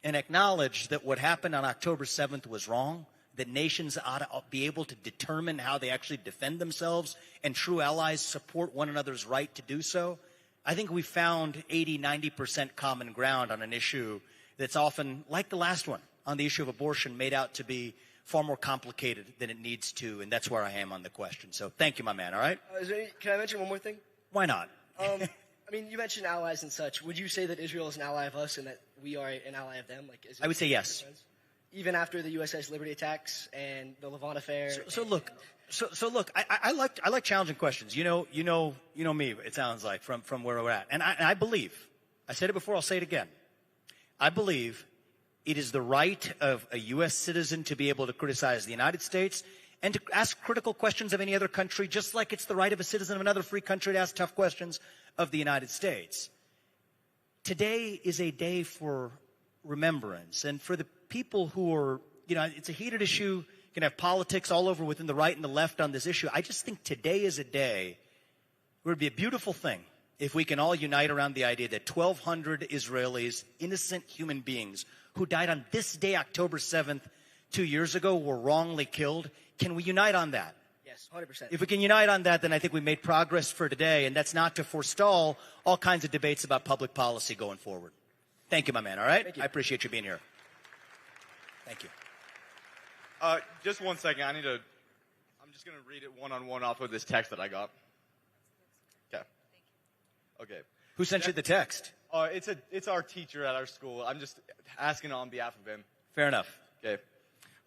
and acknowledge that what happened on October 7th was wrong, that nations ought to be able to determine how they actually defend themselves, and true allies support one another's right to do so, I think we found 80, 90% common ground on an issue that's often, like the last one, on the issue of abortion, made out to be far more complicated than it needs to, and that's where I am on the question. So thank you, my man, all right? Can I mention one more thing? Why not? I mean, you mentioned allies and such. Would you say that Israel is an ally of us and that we are an ally of them? Like, I would say yes. Even after the USS Liberty attacks and the Levant affair? So look, I like challenging questions. You know me, it sounds like, from where we're at. And I believe, I said it before, I'll say it again. I believe it is the right of a U.S. citizen to be able to criticize the United States and to ask critical questions of any other country, just like it's the right of a citizen of another free country to ask tough questions of the United States. Today is a day for remembrance, and for the people who are, it's a heated issue. You can have politics all over within the right and the left on this issue. I just think today is a day where it would be a beautiful thing if we can all unite around the idea that 1,200 Israelis, innocent human beings, who died on this day, October 7th, 2 years ago, were wrongly killed. Can we unite on that? Yes, 100%. If we can unite on that, then I think we made progress for today, and that's not to forestall all kinds of debates about public policy going forward. Thank you, my man, all right? I appreciate you being here. Thank you. Just 1 second. I'm just going to read it one-on-one off of this text that I got. Okay. Who sent you the text? It's our teacher at our school. I'm just asking on behalf of him. Fair enough. Okay.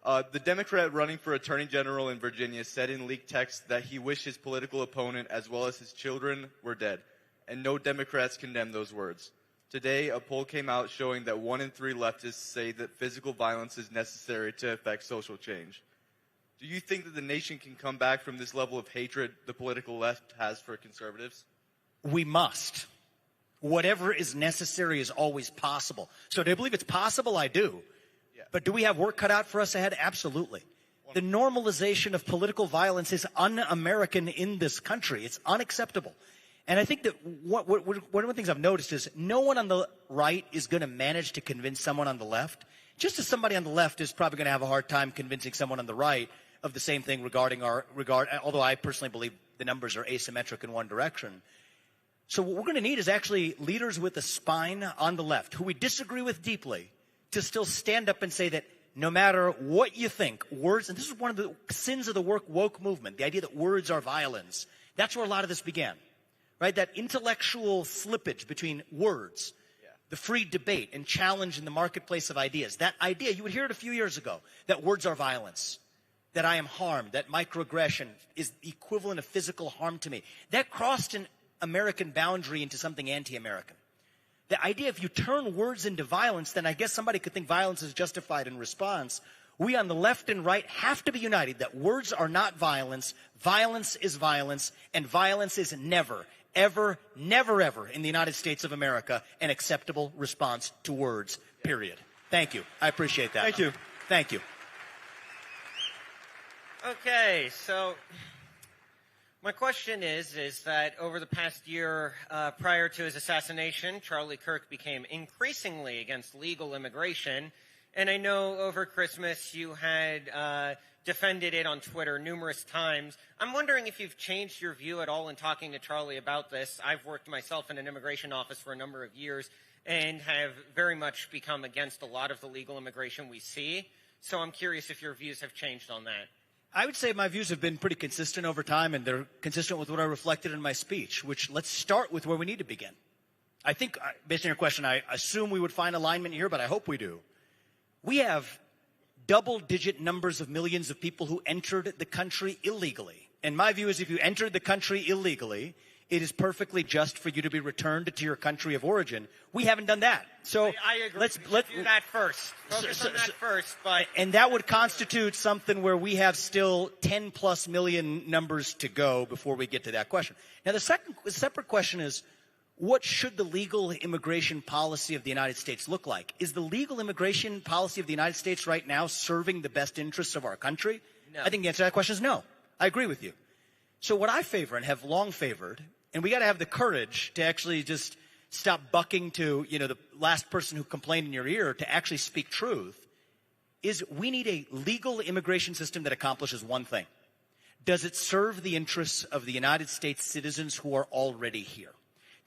The Democrat running for Attorney General in Virginia said in leaked text that he wished his political opponent as well as his children were dead, and no Democrats condemned those words. Today, a poll came out showing that 1 in 3 leftists say that physical violence is necessary to effect social change. Do you think that the nation can come back from this level of hatred the political left has for conservatives? We must. Whatever is necessary is always possible. So do I believe it's possible? I do. Yeah. But do we have work cut out for us ahead? Absolutely. The normalization of political violence is un-American in this country. It's unacceptable. And I think that one of the things I've noticed is no one on the right is going to manage to convince someone on the left, just as somebody on the left is probably going to have a hard time convincing someone on the right of the same thing although I personally believe the numbers are asymmetric in one direction. So what we're going to need is actually leaders with a spine on the left, who we disagree with deeply, to still stand up and say that no matter what you think, words, and this is one of the sins of the woke movement, the idea that words are violence. That's where a lot of this began, right? That intellectual slippage between words, the free debate and challenge in the marketplace of ideas. That idea, you would hear it a few years ago, that words are violence, that I am harmed, that microaggression is the equivalent of physical harm to me. That crossed an American boundary into something anti-American. The idea, if you turn words into violence, then I guess somebody could think violence is justified in response. We on the left and right have to be united that words are not violence, violence is violence, and violence is never, ever, never, ever in the United States of America an acceptable response to words, period. Thank you. I appreciate that. Thank you. Thank you. Okay, so my question is that over the past year prior to his assassination, Charlie Kirk became increasingly against legal immigration. And I know over Christmas you had defended it on Twitter numerous times. I'm wondering if you've changed your view at all in talking to Charlie about this. I've worked myself in an immigration office for a number of years and have very much become against a lot of the legal immigration we see. So I'm curious if your views have changed on that. I would say my views have been pretty consistent over time, and they're consistent with what I reflected in my speech, which let's start with where we need to begin. I think, based on your question, I assume we would find alignment here, but I hope we do. We have double-digit numbers of millions of people who entered the country illegally. And my view is if you entered the country illegally, it is perfectly just for you to be returned to your country of origin. We haven't done that. So I agree. let's do that first. Focus on that first. But and that would constitute something where we have still 10 plus million numbers to go before we get to that question. Now, the separate question is, what should the legal immigration policy of the United States look like? Is the legal immigration policy of the United States right now serving the best interests of our country? No. I think the answer to that question is no. I agree with you. So what I favor and have long favored, and we got to have the courage to actually just stop bucking to, the last person who complained in your ear, to actually speak truth, is we need a legal immigration system that accomplishes one thing. Does it serve the interests of the United States citizens who are already here?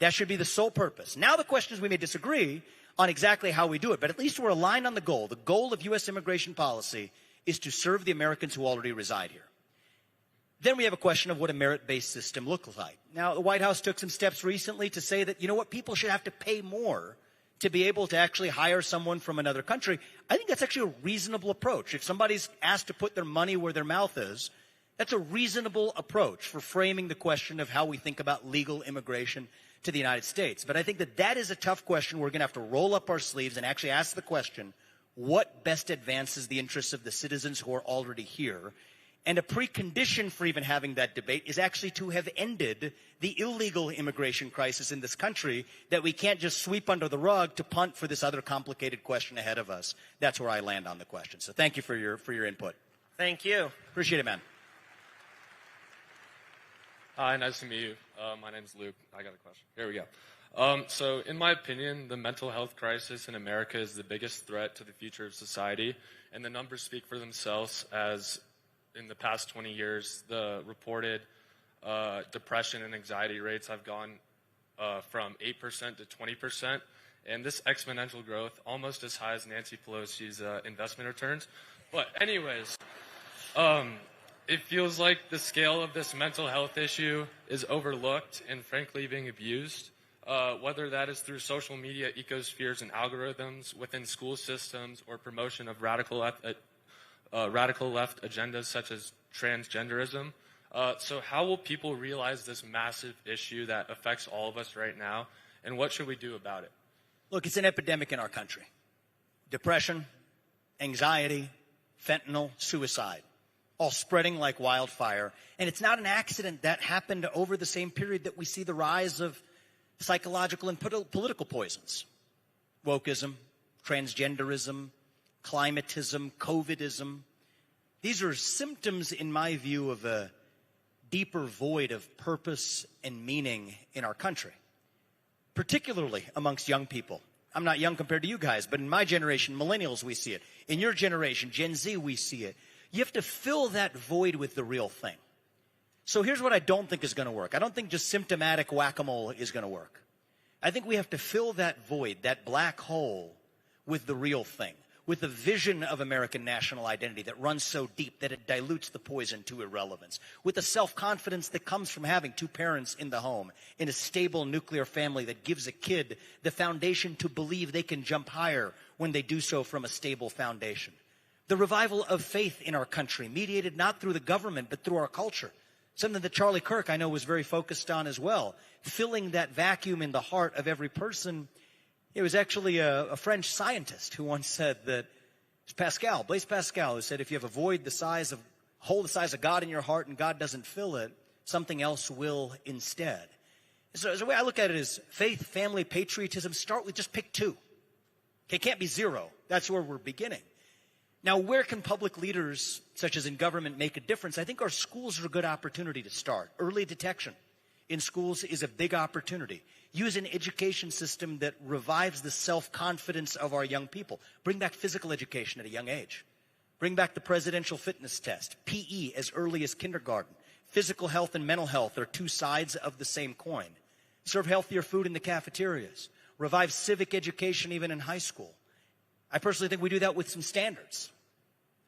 That should be the sole purpose. Now the question is, we may disagree on exactly how we do it, but at least we're aligned on the goal. The goal of U.S. immigration policy is to serve the Americans who already reside here. Then we have a question of what a merit-based system looks like. Now, the White House took some steps recently to say that, people should have to pay more to be able to actually hire someone from another country. I think that's actually a reasonable approach. If somebody's asked to put their money where their mouth is, that's a reasonable approach for framing the question of how we think about legal immigration to the United States. But I think that is a tough question. We're going to have to roll up our sleeves and actually ask the question, what best advances the interests of the citizens who are already here? And a precondition for even having that debate is actually to have ended the illegal immigration crisis in this country that we can't just sweep under the rug to punt for this other complicated question ahead of us. That's where I land on the question. So thank you for your input. Thank you. Appreciate it, man. Hi, nice to meet you. My name's Luke. I got a question. Here we go. So in my opinion, the mental health crisis in America is the biggest threat to the future of society, and the numbers speak for themselves. As in the past 20 years, the reported depression and anxiety rates have gone from 8% to 20%, and this exponential growth, almost as high as Nancy Pelosi's investment returns. But anyways, it feels like the scale of this mental health issue is overlooked and frankly being abused, whether that is through social media ecospheres and algorithms within school systems or promotion of radical left agendas such as transgenderism. So how will people realize this massive issue that affects all of us right now, and what should we do about it? Look, it's an epidemic in our country. Depression, anxiety, fentanyl, suicide, all spreading like wildfire. And it's not an accident that happened over the same period that we see the rise of psychological and political poisons. Wokeism, transgenderism, climatism, COVIDism. These are symptoms, in my view, of a deeper void of purpose and meaning in our country, particularly amongst young people. I'm not young compared to you guys, but in my generation, millennials, we see it. In your generation, Gen Z, we see it. You have to fill that void with the real thing. So here's what I don't think is going to work. I don't think just symptomatic whack-a-mole is going to work. I think we have to fill that void, that black hole, with the real thing, with a vision of American national identity that runs so deep that it dilutes the poison to irrelevance, with the self-confidence that comes from having two parents in the home, in a stable nuclear family that gives a kid the foundation to believe they can jump higher when they do so from a stable foundation. The revival of faith in our country, mediated not through the government, but through our culture. Something that Charlie Kirk, I know, was very focused on as well. Filling that vacuum in the heart of every person. It was actually a French scientist who once said that, it's Pascal, Blaise Pascal, who said if you have a void the hole the size of God in your heart and God doesn't fill it, something else will instead. So the way I look at it is faith, family, patriotism, start with just pick two. Okay, it can't be zero. That's where we're beginning. Now, where can public leaders, such as in government, make a difference? I think our schools are a good opportunity to start. Early detection in schools is a big opportunity. Use an education system that revives the self-confidence of our young people. Bring back physical education at a young age. Bring back the presidential fitness test. PE as early as kindergarten. Physical health and mental health are two sides of the same coin. Serve healthier food in the cafeterias. Revive civic education even in high school. I personally think we do that with some standards.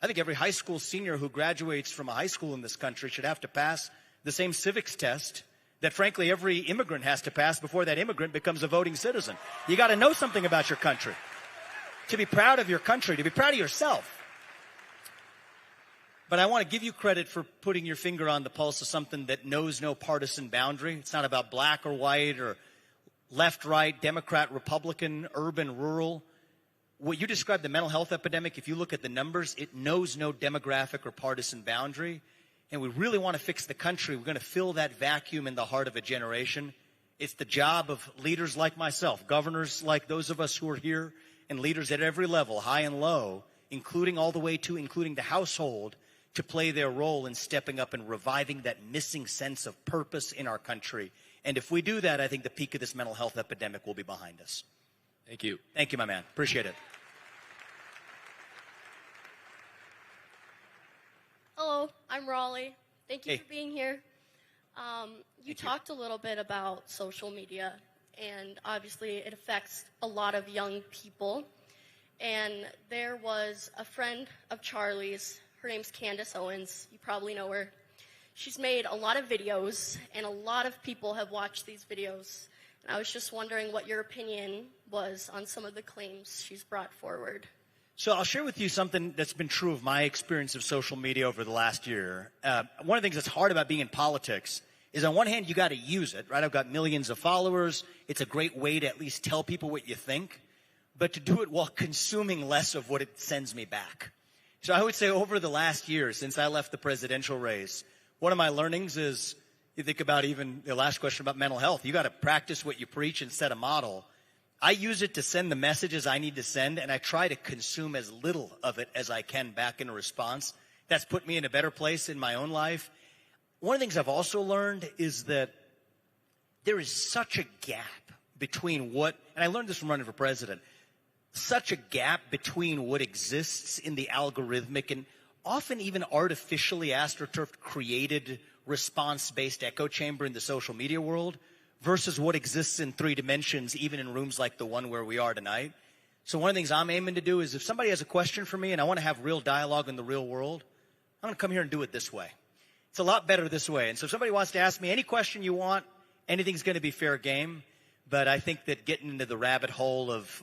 I think every high school senior who graduates from a high school in this country should have to pass the same civics test that, frankly, every immigrant has to pass before that immigrant becomes a voting citizen. You got to know something about your country. To be proud of your country, to be proud of yourself. But I want to give you credit for putting your finger on the pulse of something that knows no partisan boundary. It's not about black or white or left, right, Democrat, Republican, urban, rural. What you described, the mental health epidemic, if you look at the numbers, it knows no demographic or partisan boundary. And we really want to fix the country. We're going to fill that vacuum in the heart of a generation. It's the job of leaders like myself, governors like those of us who are here, and leaders at every level, high and low, including the household, to play their role in stepping up and reviving that missing sense of purpose in our country. And if we do that, I think the peak of this mental health epidemic will be behind us. Thank you. Thank you, my man. Appreciate it. Hello, I'm Raleigh. Thank you Hey. for being here. You talked a little bit about social media, and obviously it affects a lot of young people. And there was a friend of Charlie's, her name's Candace Owens, you probably know her. She's made a lot of videos, and a lot of people have watched these videos. And I was just wondering what your opinion was on some of the claims she's brought forward. So I'll share with you something that's been true of my experience of social media over the last year. One of the things that's hard about being in politics is on one hand, you got to use it, right? I've got millions of followers. It's a great way to at least tell people what you think, but to do it while consuming less of what it sends me back. So I would say over the last year, since I left the presidential race, one of my learnings is, you think about even the last question about mental health, you got to practice what you preach and set a model. I use it to send the messages I need to send, and I try to consume as little of it as I can back in a response. That's put me in a better place in my own life. One of the things I've also learned is that there is such a gap between what, and I learned this from running for president, such a gap between what exists in the algorithmic and often even artificially astroturfed created response-based echo chamber in the social media world versus what exists in 3 dimensions, even in rooms like the one where we are tonight. So one of the things I'm aiming to do is if somebody has a question for me and I want to have real dialogue in the real world, I'm going to come here and do it this way. It's a lot better this way. And so if somebody wants to ask me any question you want, anything's going to be fair game. But I think that getting into the rabbit hole of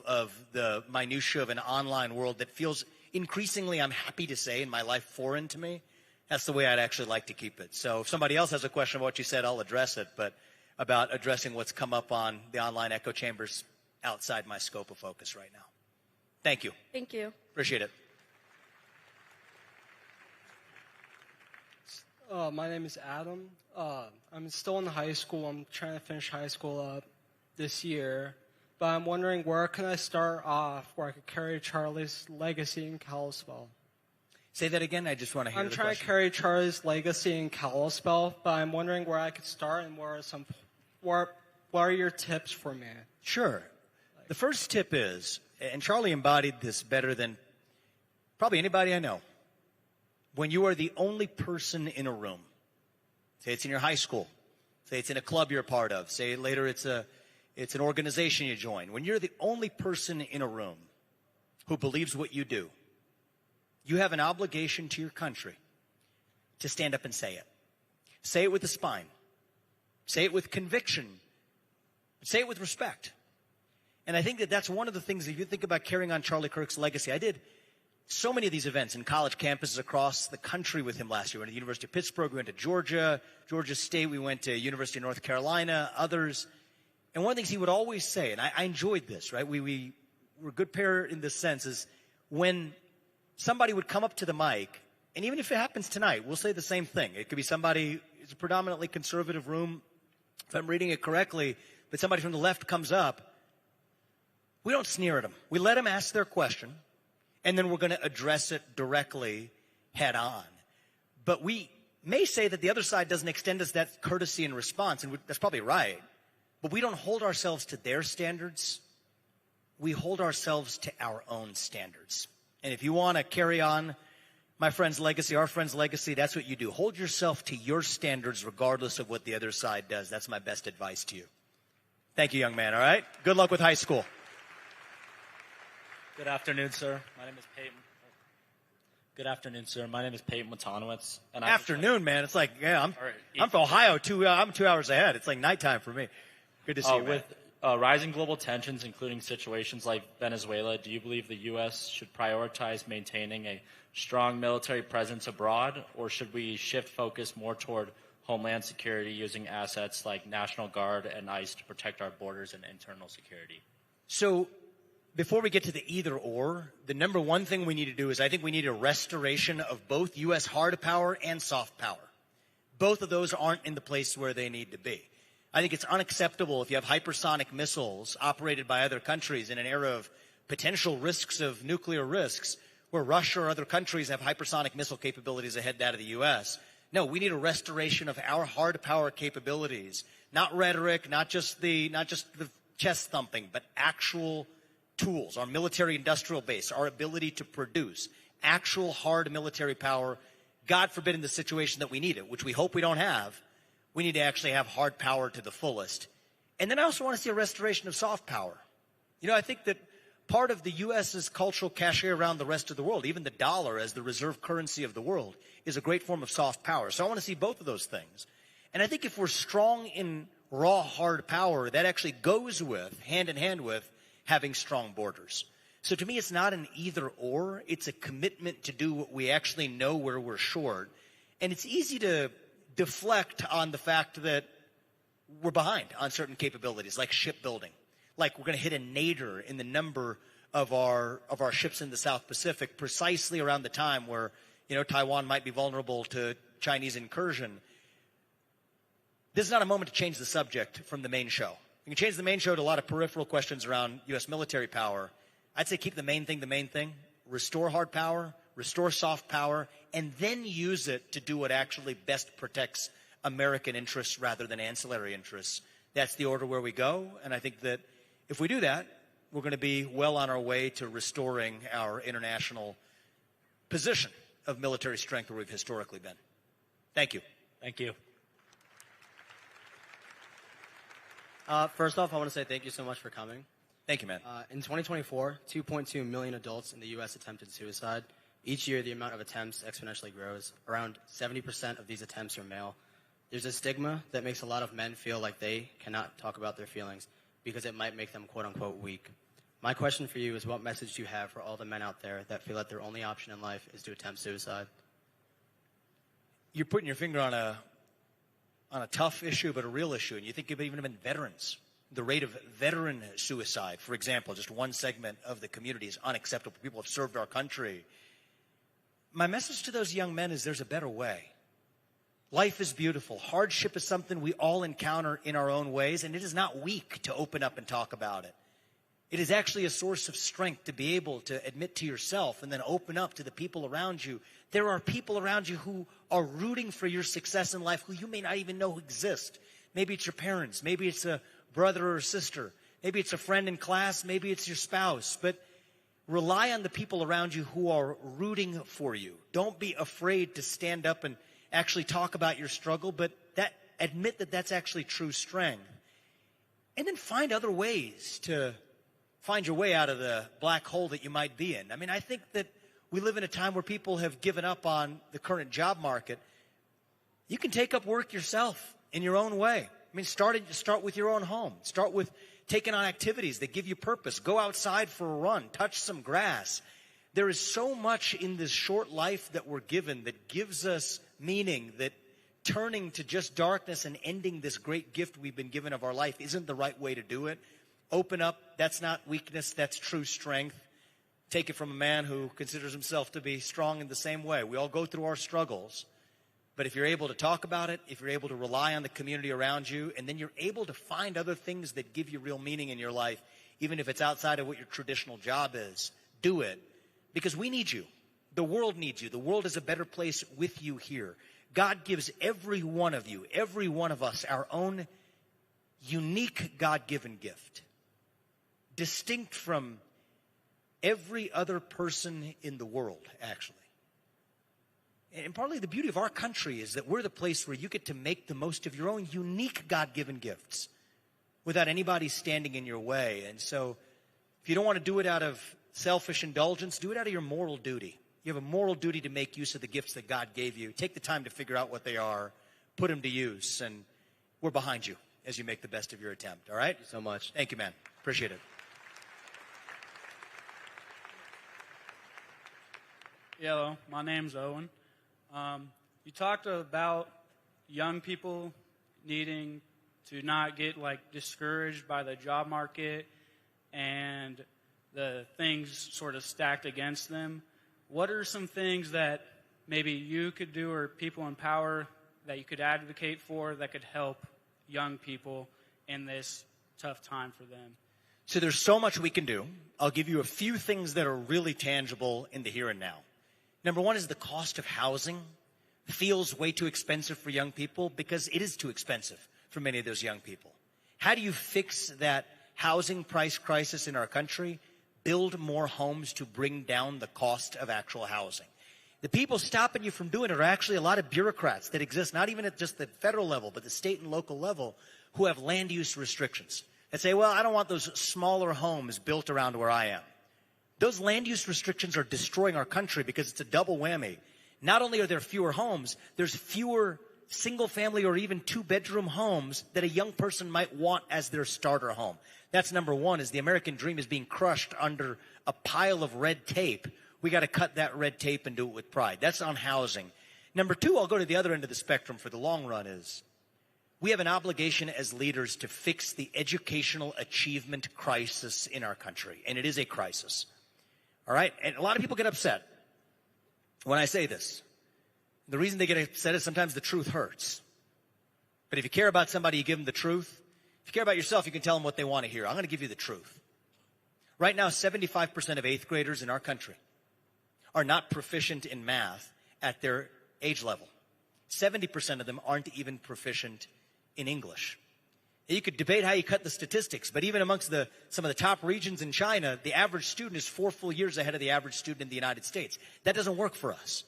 the minutia of an online world that feels increasingly, I'm happy to say, in my life foreign to me, that's the way I'd actually like to keep it. So if somebody else has a question about what you said, I'll address it. But about addressing what's come up on the online echo chambers outside my scope of focus right now. Thank you. Thank you. Appreciate it. My name is Adam. I'm still in high school. I'm trying to finish high school up this year. But I'm wondering where can I start off where I could carry Charlie's legacy in Kalispell? Say that again. I just want to hear the question. I'm trying to carry Charlie's legacy in Kalispell, but I'm wondering where I could start and what are your tips for me? Sure. The first tip is, and Charlie embodied this better than probably anybody I know, when you are the only person in a room, say it's in your high school, say it's in a club you're a part of, say later it's an organization you join, when you're the only person in a room who believes what you do, you have an obligation to your country to stand up and say it. Say it with a spine. Say it with conviction. Say it with respect. And I think that that's one of the things, if you think about carrying on Charlie Kirk's legacy, I did so many of these events in college campuses across the country with him last year. We went to the University of Pittsburgh, we went to Georgia State, we went to University of North Carolina, others. And one of the things he would always say, and I enjoyed this, right? We're a good pair in this sense, is when somebody would come up to the mic, and even if it happens tonight, we'll say the same thing. It could be somebody, it's a predominantly conservative room, if I'm reading it correctly, but somebody from the left comes up, we don't sneer at them. We let them ask their question, and then we're going to address it directly head on. But we may say that the other side doesn't extend us that courtesy and response, and that's probably right. But we don't hold ourselves to their standards. We hold ourselves to our own standards. And if you want to carry on my friend's legacy, our friend's legacy, that's what you do. Hold yourself to your standards regardless of what the other side does. That's my best advice to you. Thank you, young man, all right? Good luck with high school. Good afternoon, sir. My name is Peyton. Good afternoon, sir. My name is Peyton Watanowitz. And Afternoon, man. It's like, yeah, I'm from Ohio. I'm 2 hours ahead. It's like nighttime for me. Good to see you, man. Rising global tensions, including situations like Venezuela, do you believe the U.S. should prioritize maintaining a strong military presence abroad, or should we shift focus more toward homeland security using assets like National Guard and ICE to protect our borders and internal security? So before we get to the either or, the number one thing we need to do is I think we need a restoration of both U.S. hard power and soft power. Both of those aren't in the place where they need to be. I think it's unacceptable if you have hypersonic missiles operated by other countries in an era of potential risks of nuclear risks where Russia or other countries have hypersonic missile capabilities ahead that of the U.S. No, we need a restoration of our hard power capabilities, not rhetoric, not just the chest thumping, but actual tools, our military industrial base, our ability to produce actual hard military power. God forbid in the situation that we need it, which we hope we don't have. We need to actually have hard power to the fullest. And then I also want to see a restoration of soft power. You know, I think that part of the U.S.'s cultural cachet around the rest of the world, even the dollar as the reserve currency of the world, is a great form of soft power. So I want to see both of those things. And I think if we're strong in raw hard power, that actually goes with, hand in hand with, having strong borders. So to me, it's not an either or. It's a commitment to do what we actually know where we're short. And it's easy to deflect on the fact that we're behind on certain capabilities, like shipbuilding. Like we're going to hit a nadir in the number of our ships in the South Pacific precisely around the time where, you know, Taiwan might be vulnerable to Chinese incursion. This is not a moment to change the subject from the main show. You can change the main show to a lot of peripheral questions around U.S. military power. I'd say keep the main thing. Restore hard power, restore soft power, and then use it to do what actually best protects American interests rather than ancillary interests. That's the order where we go, and I think that if we do that, we're going to be well on our way to restoring our international position of military strength where we've historically been. Thank you. Thank you. First off, I want to say thank you so much for coming. Thank you, man. In 2024, 2.2 million adults in the U.S. attempted suicide. Each year, the amount of attempts exponentially grows. Around 70% of these attempts are male. There's a stigma that makes a lot of men feel like they cannot talk about their feelings because it might make them quote-unquote weak. My question for you is, what message do you have for all the men out there that feel that their only option in life is to attempt suicide? You're putting your finger on a tough issue, but a real issue, and you think of even veterans. The rate of veteran suicide, for example, just one segment of the community is unacceptable. People have served our country. My message to those young men is there's a better way. Life is beautiful. Hardship is something we all encounter in our own ways, and it is not weak to open up and talk about it. It is actually a source of strength to be able to admit to yourself and then open up to the people around you. There are people around you who are rooting for your success in life who you may not even know exist. Maybe it's your parents. Maybe it's a brother or sister. Maybe it's a friend in class. Maybe it's your spouse. But rely on the people around you who are rooting for you. Don't be afraid to stand up and actually talk about your struggle, but admit that that's actually true strength. And then find other ways to find your way out of the black hole that you might be in. I mean, I think that we live in a time where people have given up on the current job market. You can take up work yourself in your own way. I mean, start with your own home. Start with taking on activities that give you purpose. Go outside for a run. Touch some grass. There is so much in this short life that we're given that gives us meaning, that turning to just darkness and ending this great gift we've been given of our life isn't the right way to do it. Open up. That's not weakness. That's true strength. Take it from a man who considers himself to be strong in the same way. We all go through our struggles. But if you're able to talk about it, if you're able to rely on the community around you, and then you're able to find other things that give you real meaning in your life, even if it's outside of what your traditional job is, do it. Because we need you. The world needs you. The world is a better place with you here. God gives every one of you, every one of us, our own unique God-given gift. Distinct from every other person in the world, actually. And partly the beauty of our country is that we're the place where you get to make the most of your own unique God-given gifts without anybody standing in your way. And so if you don't want to do it out of selfish indulgence, do it out of your moral duty. You have a moral duty to make use of the gifts that God gave you. Take the time to figure out what they are, put them to use, and we're behind you as you make the best of your attempt. All right? Thank you so much. Thank you, man. Appreciate it. Hello, my name's Owen. You talked about young people needing to not get discouraged by the job market and the things sort of stacked against them. What are some things that maybe you could do or people in power that you could advocate for that could help young people in this tough time for them? So there's so much we can do. I'll give you a few things that are really tangible in the here and now. Number one is the cost of housing feels way too expensive for young people because it is too expensive for many of those young people. How do you fix that housing price crisis in our country? Build more homes to bring down the cost of actual housing. The people stopping you from doing it are actually a lot of bureaucrats that exist, not even at just the federal level, but the state and local level, who have land use restrictions that say, well, I don't want those smaller homes built around where I am. Those land use restrictions are destroying our country because it's a double whammy. Not only are there fewer homes, there's fewer single-family or even two-bedroom homes that a young person might want as their starter home. That's number one, is the American dream is being crushed under a pile of red tape. We got to cut that red tape and do it with pride. That's on housing. Number two, I'll go to the other end of the spectrum for the long run, is we have an obligation as leaders to fix the educational achievement crisis in our country, and it is a crisis. All right? And a lot of people get upset when I say this. The reason they get upset is sometimes the truth hurts. But if you care about somebody, you give them the truth. If you care about yourself, you can tell them what they want to hear. I'm going to give you the truth. Right now, 75% of 8th graders in our country are not proficient in math at their age level. 70% of them aren't even proficient in English. You could debate how you cut the statistics, but even amongst some of the top regions in China, the average student is 4 full years ahead of the average student in the United States. That doesn't work for us.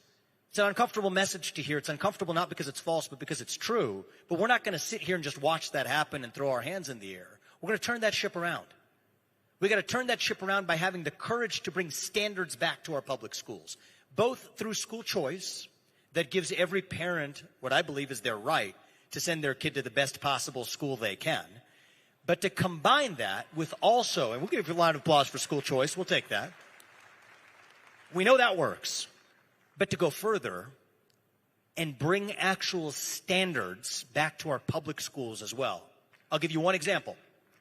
It's an uncomfortable message to hear. It's uncomfortable not because it's false, but because it's true. But we're not going to sit here and just watch that happen and throw our hands in the air. We're going to turn that ship around. We got to turn that ship around by having the courage to bring standards back to our public schools, both through school choice that gives every parent what I believe is their right to send their kid to the best possible school they can, but to combine that with also, and we'll give you a round of applause for school choice, we'll take that. We know that works, but to go further and bring actual standards back to our public schools as well. I'll give you one example,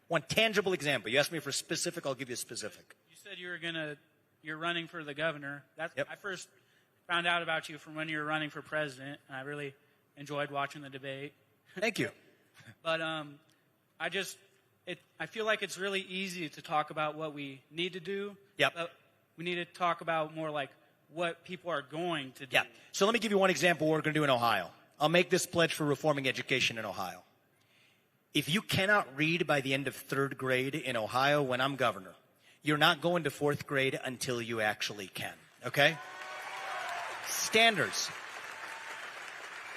one tangible example. You asked me for specific, I'll give you a specific. You said you're running for the governor. Yep. I first found out about you from when you were running for president, and I really enjoyed watching the debate. Thank you. But I feel like it's really easy to talk about what we need to do. Yep. But we need to talk about more like what people are going to do. Yeah. So let me give you one example of what we're going to do in Ohio. I'll make this pledge for reforming education in Ohio. If you cannot read by the end of 3rd grade in Ohio when I'm governor, you're not going to 4th grade until you actually can. Okay? Standards.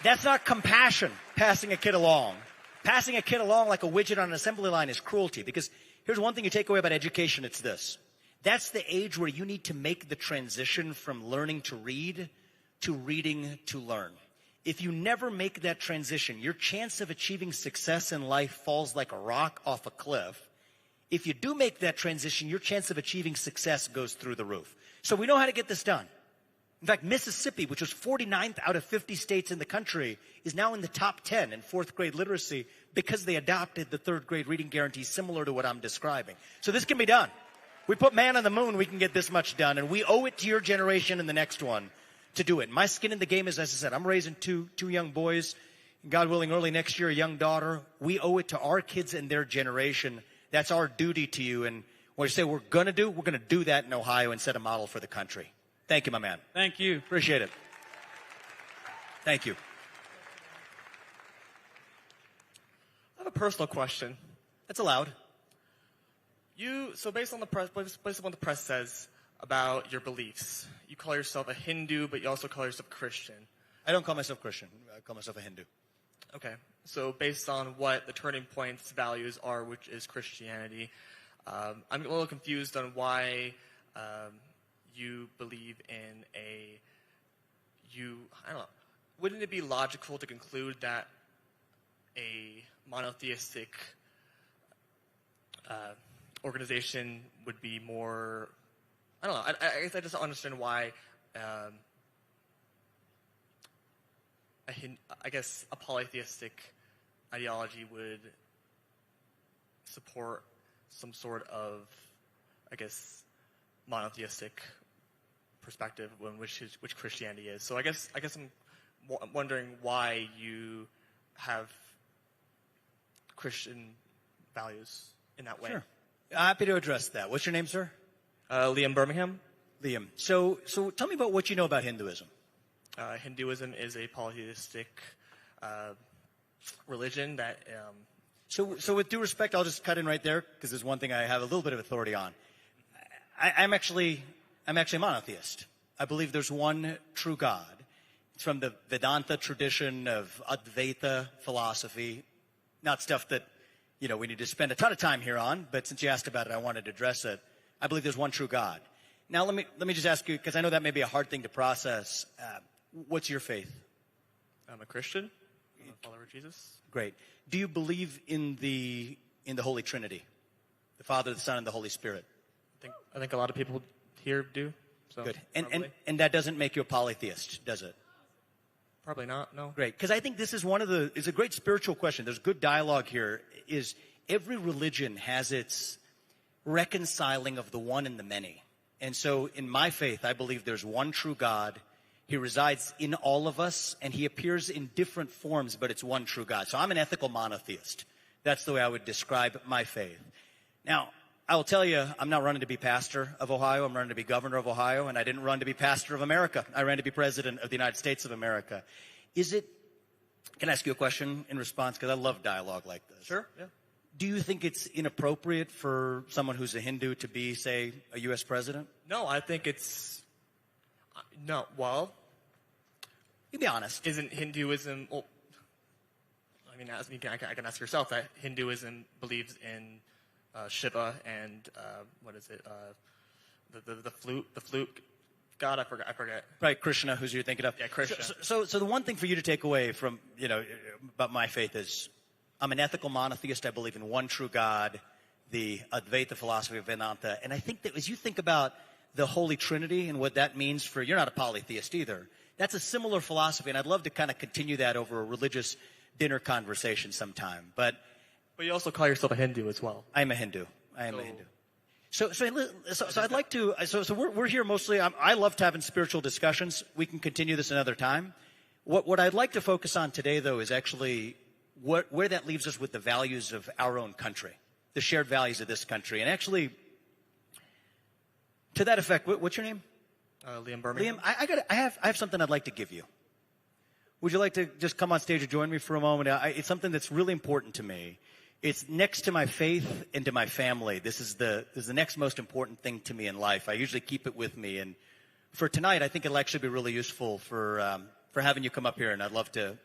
That's not compassion, passing a kid along. Passing a kid along like a widget on an assembly line is cruelty, because here's one thing you take away about education, it's this. That's the age where you need to make the transition from learning to read to reading to learn. If you never make that transition, your chance of achieving success in life falls like a rock off a cliff. If you do make that transition, your chance of achieving success goes through the roof. So we know how to get this done. In fact, Mississippi, which was 49th out of 50 states in the country, is now in the top 10 in 4th grade literacy because they adopted the 3rd grade reading guarantee similar to what I'm describing. So this can be done. We put man on the moon, we can get this much done, and we owe it to your generation and the next one to do it. My skin in the game is, as I said, I'm raising two young boys, God willing, early next year, a young daughter. We owe it to our kids and their generation. That's our duty to you, and when we say we're going to do that in Ohio and set a model for the country. Thank you, my man. Thank you. Appreciate it. Thank you. I have a personal question. That's allowed. So based on what the press says about your beliefs, you call yourself a Hindu, but you also call yourself Christian. I don't call myself Christian. I call myself a Hindu. Okay. So based on what the Turning Point's values are, which is Christianity, I'm a little confused on why you believe in I don't know. Wouldn't it be logical to conclude that a monotheistic organization would be more. I don't know. I guess I just don't understand why. I guess a polytheistic ideology would support some sort of, I guess, monotheistic perspective, which Christianity is. So I guess I'm wondering why you have Christian values in that way. Sure. Happy to address that. What's your name, sir? Liam Birmingham. Liam. So tell me about what you know about Hinduism. Hinduism is a polytheistic religion that. So with due respect, I'll just cut in right there because there's one thing I have a little bit of authority on. I'm actually a monotheist. I believe there's one true God. It's from the Vedanta tradition of Advaita philosophy, not stuff that we need to spend a ton of time here on. But since you asked about it, I wanted to address it. I believe there's one true God. Now let me just ask you, because I know that may be a hard thing to process. What's your faith? I'm a Christian. I'm a follower of Jesus. Great. Do you believe in the Holy Trinity, the Father, the Son, and the Holy Spirit? I think a lot of people here do. So good. And that doesn't make you a polytheist, does it? Probably not. No. Great. Because I think this is it's a great spiritual question. There's good dialogue here. Is every religion has its reconciling of the one and the many. And so in my faith, I believe there's one true God. He resides in all of us, and he appears in different forms, but it's one true God. So I'm an ethical monotheist. That's the way I would describe my faith. Now, I will tell you, I'm not running to be pastor of Ohio. I'm running to be governor of Ohio, and I didn't run to be pastor of America. I ran to be president of the United States of America. Can I ask you a question in response? Because I love dialogue like this. Sure, yeah. Do you think it's inappropriate for someone who's a Hindu to be, say, a U.S. president? No, I think it's no. Well, you be honest. Isn't Hinduism? Well, I mean, I can ask yourself that Hinduism believes in Shiva and what is it? The flute god. I forget. Right, Krishna, who's you're thinking of. Yeah, Krishna. So the one thing for you to take away from about my faith is, I'm an ethical monotheist. I believe in one true God, the Advaita philosophy of Vedanta. And I think that as you think about the Holy Trinity and what that means you're not a polytheist either. That's a similar philosophy, and I'd love to kind of continue that over a religious dinner conversation sometime. But you also call yourself a Hindu as well. I'm a Hindu. I am a Hindu. So I'd like to. So we're here mostly. I loved having spiritual discussions. We can continue this another time. What I'd like to focus on today, though, is actually where that leaves us with the values of our own country, the shared values of this country. And actually, to that effect, what's your name? Liam Birmingham. Liam, I have something I'd like to give you. Would you like to just come on stage and join me for a moment? It's something that's really important to me. It's next to my faith and to my family. This is the next most important thing to me in life. I usually keep it with me. And for tonight, I think it'll actually be really useful for having you come up here, and I'd love to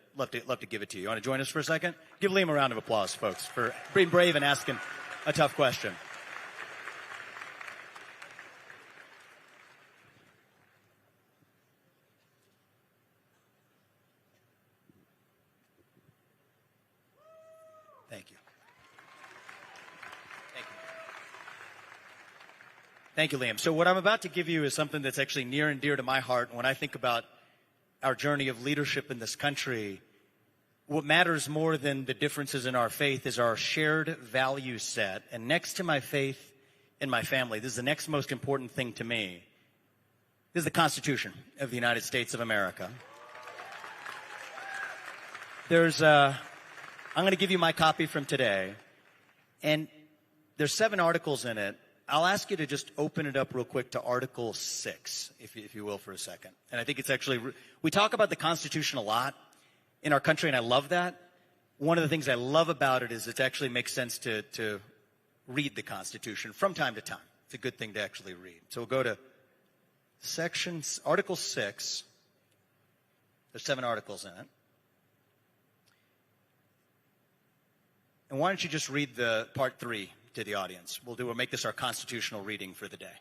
give it to you. You want to join us for a second? Give Liam a round of applause, folks, for being brave and asking a tough question. Thank you. Thank you, Liam. So what I'm about to give you is something that's actually near and dear to my heart. When I think about our journey of leadership in this country, what matters more than the differences in our faith is our shared value set. And next to my faith and my family, this is the next most important thing to me. This is the Constitution of the United States of America. I'm going to give you my copy from today, and there's 7 articles in it. I'll ask you to just open it up real quick to Article 6, if you will, for a second. And I think it's actually, we talk about the Constitution a lot in our country, and I love that. One of the things I love about it is it actually makes sense to read the Constitution from time to time. It's a good thing to actually read. So we'll go to Article 6. There's 7 articles in it. And why don't you just read the part 3 to the audience? We'll make this our constitutional reading for the day.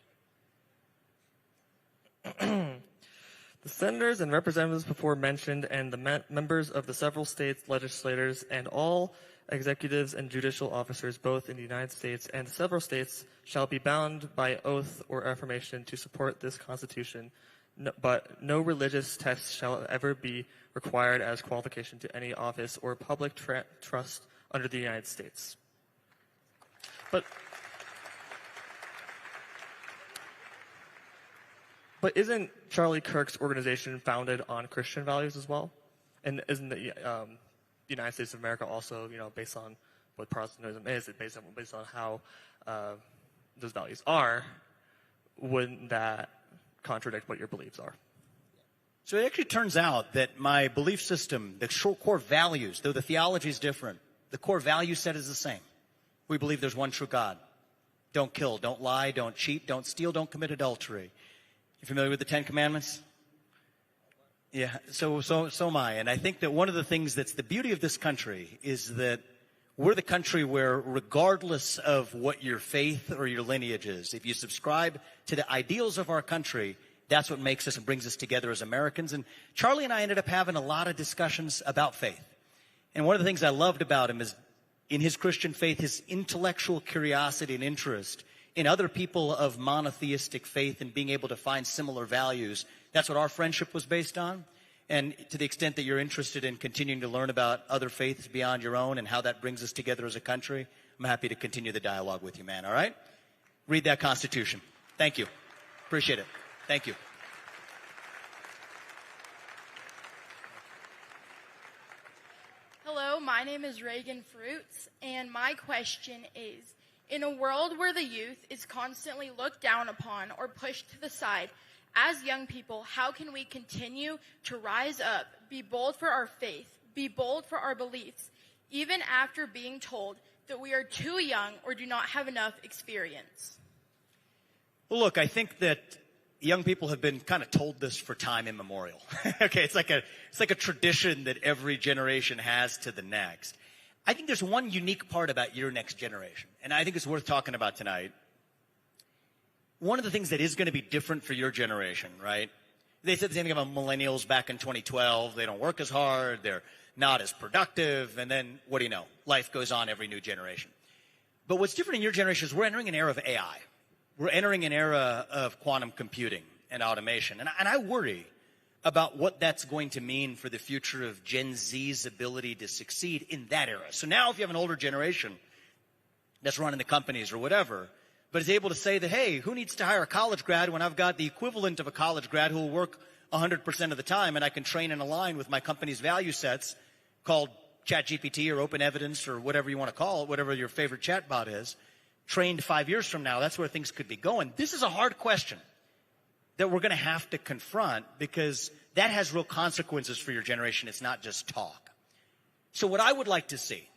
The senators and representatives before mentioned and the members of the several states legislators and all executives, and judicial officers, both in the United States and several states, shall be bound by oath or affirmation to support this Constitution, but no religious test shall ever be required as qualification to any office or public trust under the United States. But isn't Charlie Kirk's organization founded on Christian values as well? And isn't the United States of America also, based on what Protestantism is, based on how those values are? Wouldn't that contradict what your beliefs are? So it actually turns out that my belief system, the core values, though the theology is different, the core value set is the same. We believe there's one true God. Don't kill, don't lie, don't cheat, don't steal, don't commit adultery. You familiar with the Ten Commandments? Yeah, so am I. And I think that one of the things that's the beauty of this country is that we're the country where, regardless of what your faith or your lineage is, if you subscribe to the ideals of our country, that's what makes us and brings us together as Americans. And Charlie and I ended up having a lot of discussions about faith. And one of the things I loved about him is, in his Christian faith, his intellectual curiosity and interest in other people of monotheistic faith and being able to find similar values. That's what our friendship was based on. And to the extent that you're interested in continuing to learn about other faiths beyond your own and how that brings us together as a country, I'm happy to continue the dialogue with you, man, all right? Read that Constitution. Thank you. Appreciate it. Thank you. Hello, my name is Reagan Fruits, and my question is, in a world where the youth is constantly looked down upon or pushed to the side, as young people, how can we continue to rise up, be bold for our faith, be bold for our beliefs, even after being told that we are too young or do not have enough experience? Well, look, I think that young people have been kind of told this for time immemorial. Okay, it's like a tradition that every generation has to the next. I think there's one unique part about your next generation, and I think it's worth talking about tonight. One of the things that is going to be different for your generation, right? They said the same thing about millennials back in 2012. They don't work as hard. They're not as productive. And then, what do you know? Life goes on every new generation. But what's different in your generation is we're entering an era of AI. We're entering an era of quantum computing and automation. And I worry about what that's going to mean for the future of Gen Z's ability to succeed in that era. So now if you have an older generation that's running the companies or whatever, but is able to say that, hey, who needs to hire a college grad when I've got the equivalent of a college grad who will work 100% of the time and I can train and align with my company's value sets called ChatGPT or Open Evidence or whatever you want to call it, whatever your favorite chatbot is, trained 5 years from now, that's where things could be going. This is a hard question that we're going to have to confront because that has real consequences for your generation. It's not just talk. So what I would like to see,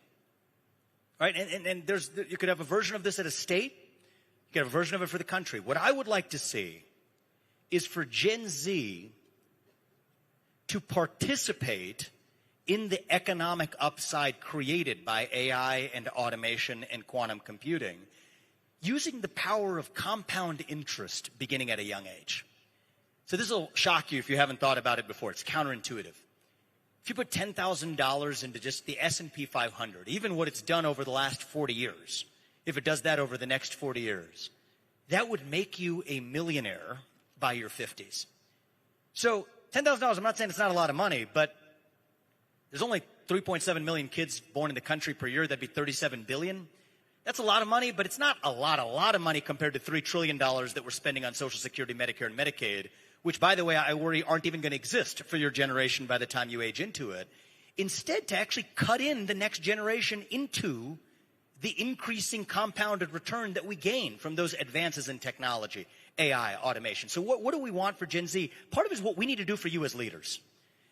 right, and you could have a version of this at a state, you could have a version of it for the country. What I would like to see is for Gen Z to participate in the economic upside created by AI and automation and quantum computing using the power of compound interest beginning at a young age. So this will shock you if you haven't thought about it before. It's counterintuitive. If you put $10,000 into just the S&P 500, even what it's done over the last 40 years, if it does that over the next 40 years, that would make you a millionaire by your 50s. So $10,000, I'm not saying it's not a lot of money, but there's only 3.7 million kids born in the country per year. That'd be 37 billion. That's a lot of money, but it's not a lot of money compared to $3 trillion that we're spending on Social Security, Medicare, and Medicaid, which, by the way, I worry aren't even going to exist for your generation by the time you age into it. Instead, to actually cut in the next generation into the increasing compounded return that we gain from those advances in technology, AI, automation. So what do we want for Gen Z? Part of it is what we need to do for you as leaders.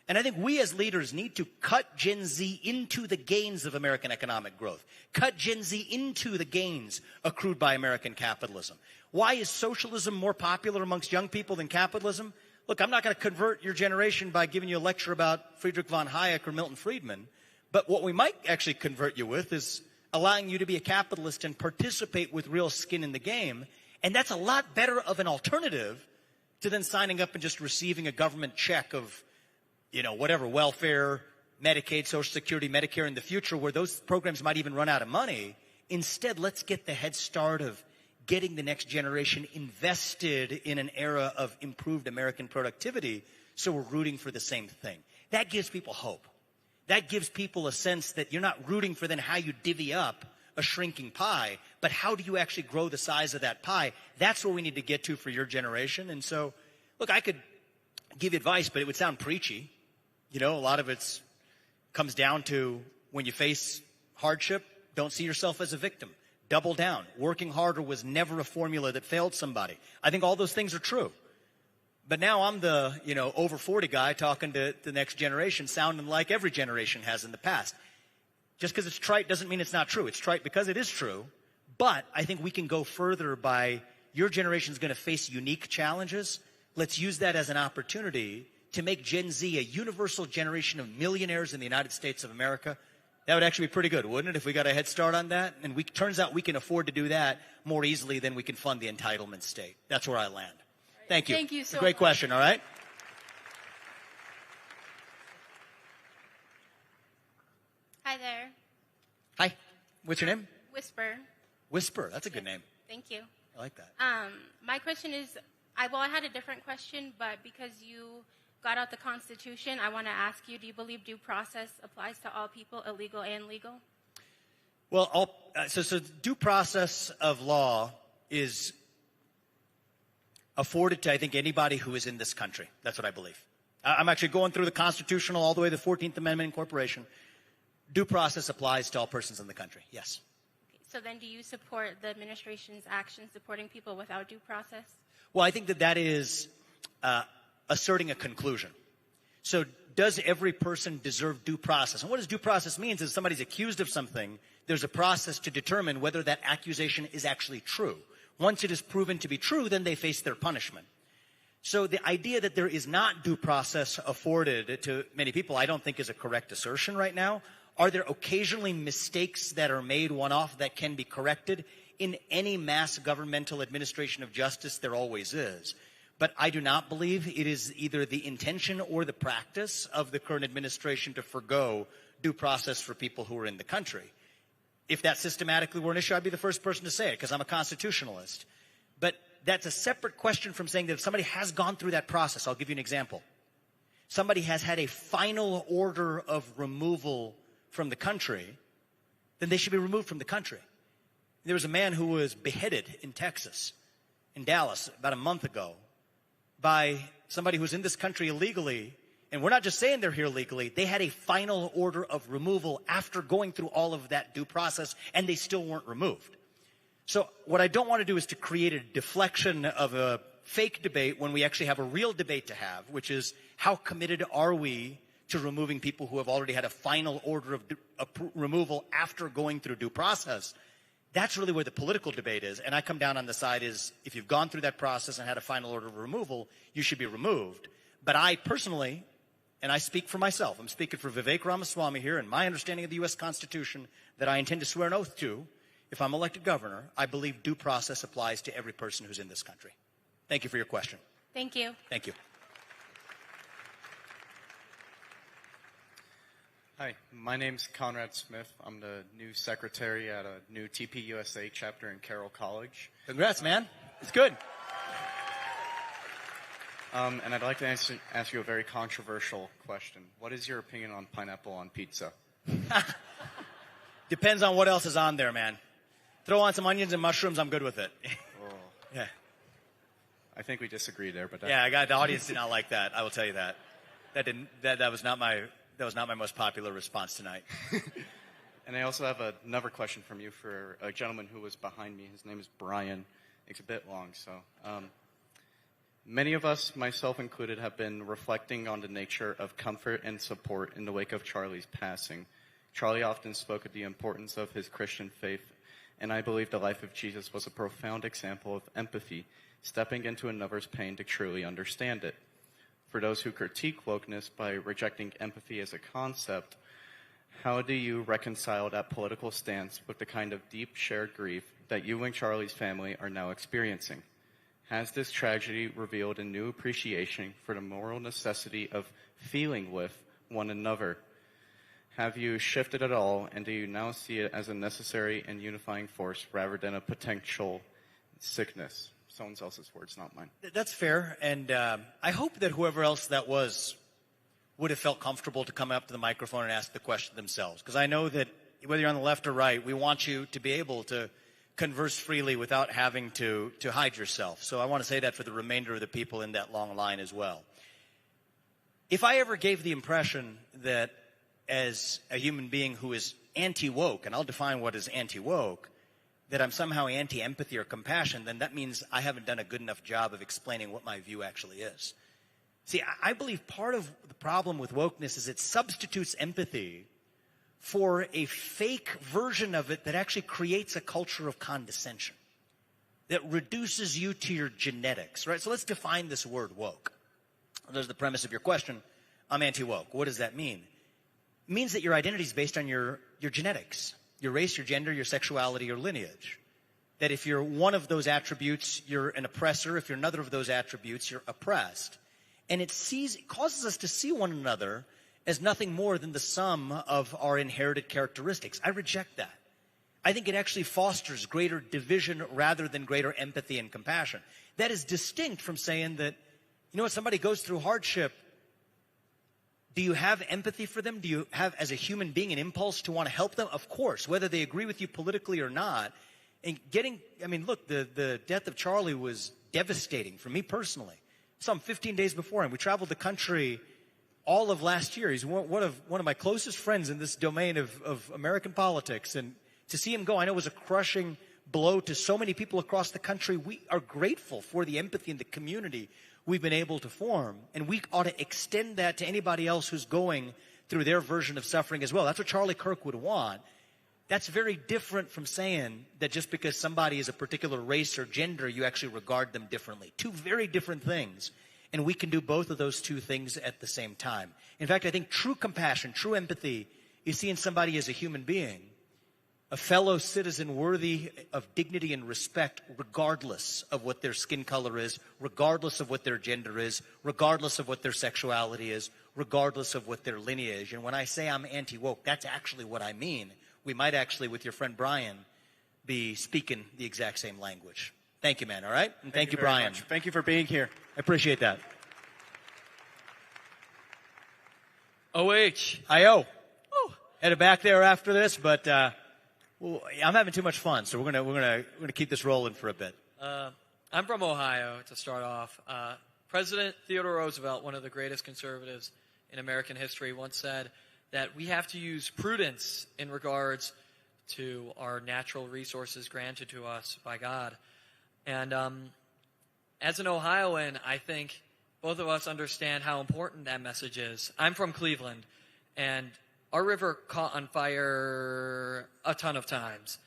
And I think we as leaders need to cut Gen Z into the gains of American economic growth. Cut Gen Z into the gains accrued by American capitalism. Why is socialism more popular amongst young people than capitalism? Look, I'm not going to convert your generation by giving you a lecture about Friedrich von Hayek or Milton Friedman. But what we might actually convert you with is allowing you to be a capitalist and participate with real skin in the game. And that's a lot better of an alternative to then signing up and just receiving a government check of, whatever, welfare, Medicaid, Social Security, Medicare in the future, where those programs might even run out of money. Instead, let's get the head start of getting the next generation invested in an era of improved American productivity, so we're rooting for the same thing. That gives people hope. That gives people a sense that you're not rooting for then how you divvy up a shrinking pie, but how do you actually grow the size of that pie? That's where we need to get to for your generation. And so, look, I could give advice, but it would sound preachy. You know, a lot of it comes down to when you face hardship, don't see yourself as a victim. Double down. Working harder was never a formula that failed somebody. I think all those things are true. But now I'm the, over 40 guy talking to the next generation, sounding like every generation has in the past. Just because it's trite doesn't mean it's not true. It's trite because it is true. But I think we can go further by your generation is going to face unique challenges. Let's use that as an opportunity to make Gen Z a universal generation of millionaires in the United States of America. That would actually be pretty good, wouldn't it, if we got a head start on that? And turns out we can afford to do that more easily than we can fund the entitlement state. That's where I land. Thank you. Thank you so Great much. question, all right? Hi there. Hi. What's your name? Whisper. Whisper. That's a good name. Thank you. I like that. My question is, I had a different question, but because you got out the Constitution, I want to ask you, do you believe due process applies to all people, illegal and legal? Well, so due process of law is afforded to, I think, anybody who is in this country. That's what I believe. I'm actually going through the constitutional all the way to the 14th Amendment Incorporation. Due process applies to all persons in the country, yes. So then do you support the administration's action supporting people without due process? Well, I think that is asserting a conclusion. So does every person deserve due process? And what does due process mean is somebody's accused of something, there's a process to determine whether that accusation is actually true. Once it is proven to be true, then they face their punishment. So the idea that there is not due process afforded to many people, I don't think is a correct assertion right now. Are there occasionally mistakes that are made one-off that can be corrected? In any mass governmental administration of justice, there always is. But I do not believe it is either the intention or the practice of the current administration to forgo due process for people who are in the country. If that systematically were an issue, I'd be the first person to say it because I'm a constitutionalist. But that's a separate question from saying that if somebody has gone through that process, I'll give you an example. Somebody has had a final order of removal from the country, then they should be removed from the country. There was a man who was beheaded in Texas, in Dallas, about a month ago, by somebody who was in this country illegally. And we're not just saying they're here legally. They had a final order of removal after going through all of that due process, and they still weren't removed. So what I don't want to do is to create a deflection of a fake debate when we actually have a real debate to have, which is how committed are we to removing people who have already had a final order of removal after going through due process. That's really where the political debate is. And I come down on the side is if you've gone through that process and had a final order of removal, you should be removed. But I personally, and I speak for myself, I'm speaking for Vivek Ramaswamy here, and my understanding of the U.S. Constitution that I intend to swear an oath to, if I'm elected governor, I believe due process applies to every person who's in this country. Thank you for your question. Thank you. Thank you. Hi, my name's Conrad Smith. I'm the new secretary at a new TPUSA chapter in Carroll College. Congrats, man. It's good. And I'd like to ask you a very controversial question. What is your opinion on pineapple on pizza? Depends on what else is on there, man. Throw on some onions and mushrooms, I'm good with it. Oh. Yeah. I think we disagree there, but Yeah, the audience did not like that. I will tell you that. That was not my most popular response tonight. And I also have another question from you for a gentleman who was behind me. His name is Brian. It's a bit long, so. Many of us, myself included, have been reflecting on the nature of comfort and support in the wake of Charlie's passing. Charlie often spoke of the importance of his Christian faith, and I believe the life of Jesus was a profound example of empathy, stepping into another's pain to truly understand it. For those who critique wokeness by rejecting empathy as a concept, how do you reconcile that political stance with the kind of deep shared grief that you and Charlie's family are now experiencing? Has this tragedy revealed a new appreciation for the moral necessity of feeling with one another? Have you shifted at all, and do you now see it as a necessary and unifying force rather than a potential sickness? Someone else's words, not mine. That's fair, and I hope that whoever else that was would have felt comfortable to come up to the microphone and ask the question themselves. Because I know that whether you're on the left or right, we want you to be able to converse freely without having to hide yourself. So I want to say that for the remainder of the people in that long line as well. If I ever gave the impression that as a human being who is anti-woke, and I'll define what is anti-woke, that I'm somehow anti-empathy or compassion, then that means I haven't done a good enough job of explaining what my view actually is. See, I believe part of the problem with wokeness is it substitutes empathy for a fake version of it that actually creates a culture of condescension, that reduces you to your genetics, right? So let's define this word woke. There's the premise of your question. I'm anti-woke. What does that mean? It means that your identity is based on your genetics, your race, your gender, your sexuality, your lineage. That if you're one of those attributes, you're an oppressor. If you're another of those attributes, you're oppressed. And it causes us to see one another as nothing more than the sum of our inherited characteristics. I reject that. I think it actually fosters greater division rather than greater empathy and compassion. That is distinct from saying that, you know what, somebody goes through hardship. Do you have empathy for them? Do you have, as a human being, an impulse to want to help them? Of course, whether they agree with you politically or not. And look, the death of Charlie was devastating for me personally. Some 15 days before him, we traveled the country all of last year. He's one of my closest friends in this domain of American politics. And to see him go, I know, was a crushing blow to so many people across the country. We are grateful for the empathy and the community we've been able to form, and we ought to extend that to anybody else who's going through their version of suffering as well. That's what Charlie Kirk would want. That's very different from saying that just because somebody is a particular race or gender, you actually regard them differently. Two very different things, and we can do both of those two things at the same time. In fact, I think true compassion, true empathy is seeing somebody as a human being, a fellow citizen worthy of dignity and respect regardless of what their skin color is, regardless of what their gender is, regardless of what their sexuality is, regardless of what their lineage. And when I say I'm anti-woke, that's actually what I mean. We might actually, with your friend Brian, be speaking the exact same language. Thank you, man, all right? And thank you, Brian. Much. Thank you for being here. I appreciate that. OH. I.O. Headed back there after this, but well, I'm having too much fun, so we're gonna keep this rolling for a bit. I'm from Ohio to start off. President Theodore Roosevelt, one of the greatest conservatives in American history, once said that we have to use prudence in regards to our natural resources granted to us by God. And as an Ohioan, I think both of us understand how important that message is. I'm from Cleveland, and our river caught on fire a ton of times.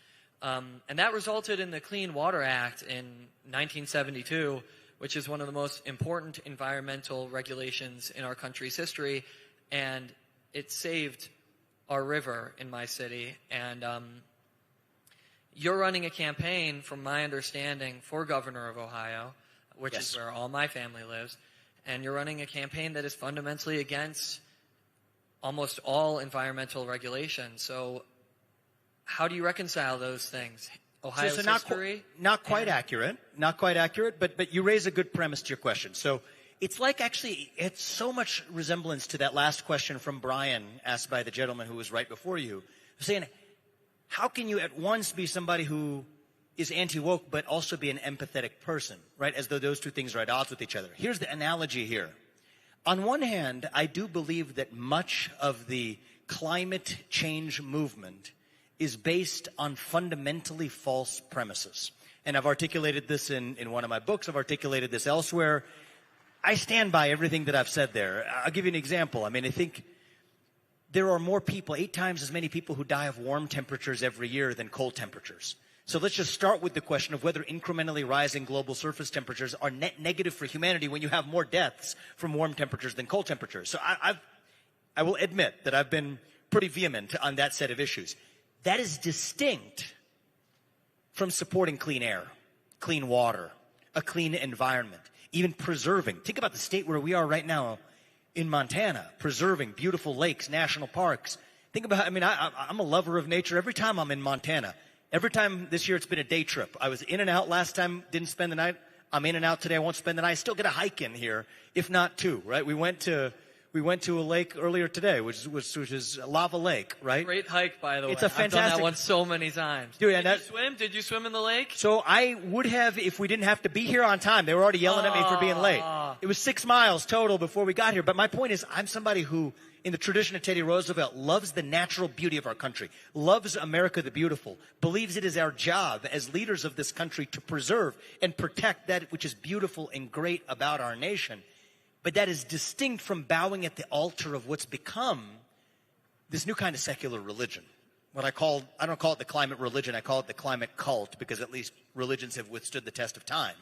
And that resulted in the Clean Water Act in 1972, which is one of the most important environmental regulations in our country's history. And it saved our river in my city. And you're running a campaign, from my understanding, for governor of Ohio, which is where all my family lives. And you're running a campaign that is fundamentally against almost all environmental regulation. So how do you reconcile those things? Ohio's so history? Not quite accurate, but you raise a good premise to your question. So it's like, actually, it's so much resemblance to that last question from Brian asked by the gentleman who was right before you, saying, how can you at once be somebody who is anti-woke but also be an empathetic person, right? As though those two things are at odds with each other. Here's the analogy here. On one hand, I do believe that much of the climate change movement is based on fundamentally false premises. And I've articulated this in one of my books. I've articulated this elsewhere. I stand by everything that I've said there. I'll give you an example. I mean, I think there are more people, 8 times as many people who die of warm temperatures every year than cold temperatures. So let's just start with the question of whether incrementally rising global surface temperatures are net negative for humanity when you have more deaths from warm temperatures than cold temperatures. So I will admit that I've been pretty vehement on that set of issues. That is distinct from supporting clean air, clean water, a clean environment, even preserving. Think about the state where we are right now in Montana, preserving beautiful lakes, national parks, Think about, I'm a lover of nature. Every time I'm in Montana, every time this year it's been a day trip. I was in and out last time, didn't spend the night. I'm in and out today. I won't spend the night. I still get a hike in here, if not two, right? We went to a lake earlier today, which is Lava Lake, right? Great hike, by the way. It's a fantastic. I've done that one so many times. Dude, Did you swim? Did you swim in the lake? So I would have if we didn't have to be here on time. They were already yelling at me for being late. It was 6 miles total before we got here. But my point is, I'm somebody who, in the tradition of Teddy Roosevelt, loves the natural beauty of our country, loves America the beautiful, believes it is our job as leaders of this country to preserve and protect that which is beautiful and great about our nation. But that is distinct from bowing at the altar of what's become this new kind of secular religion. I don't call it the climate religion, I call it the climate cult, because at least religions have withstood the test of time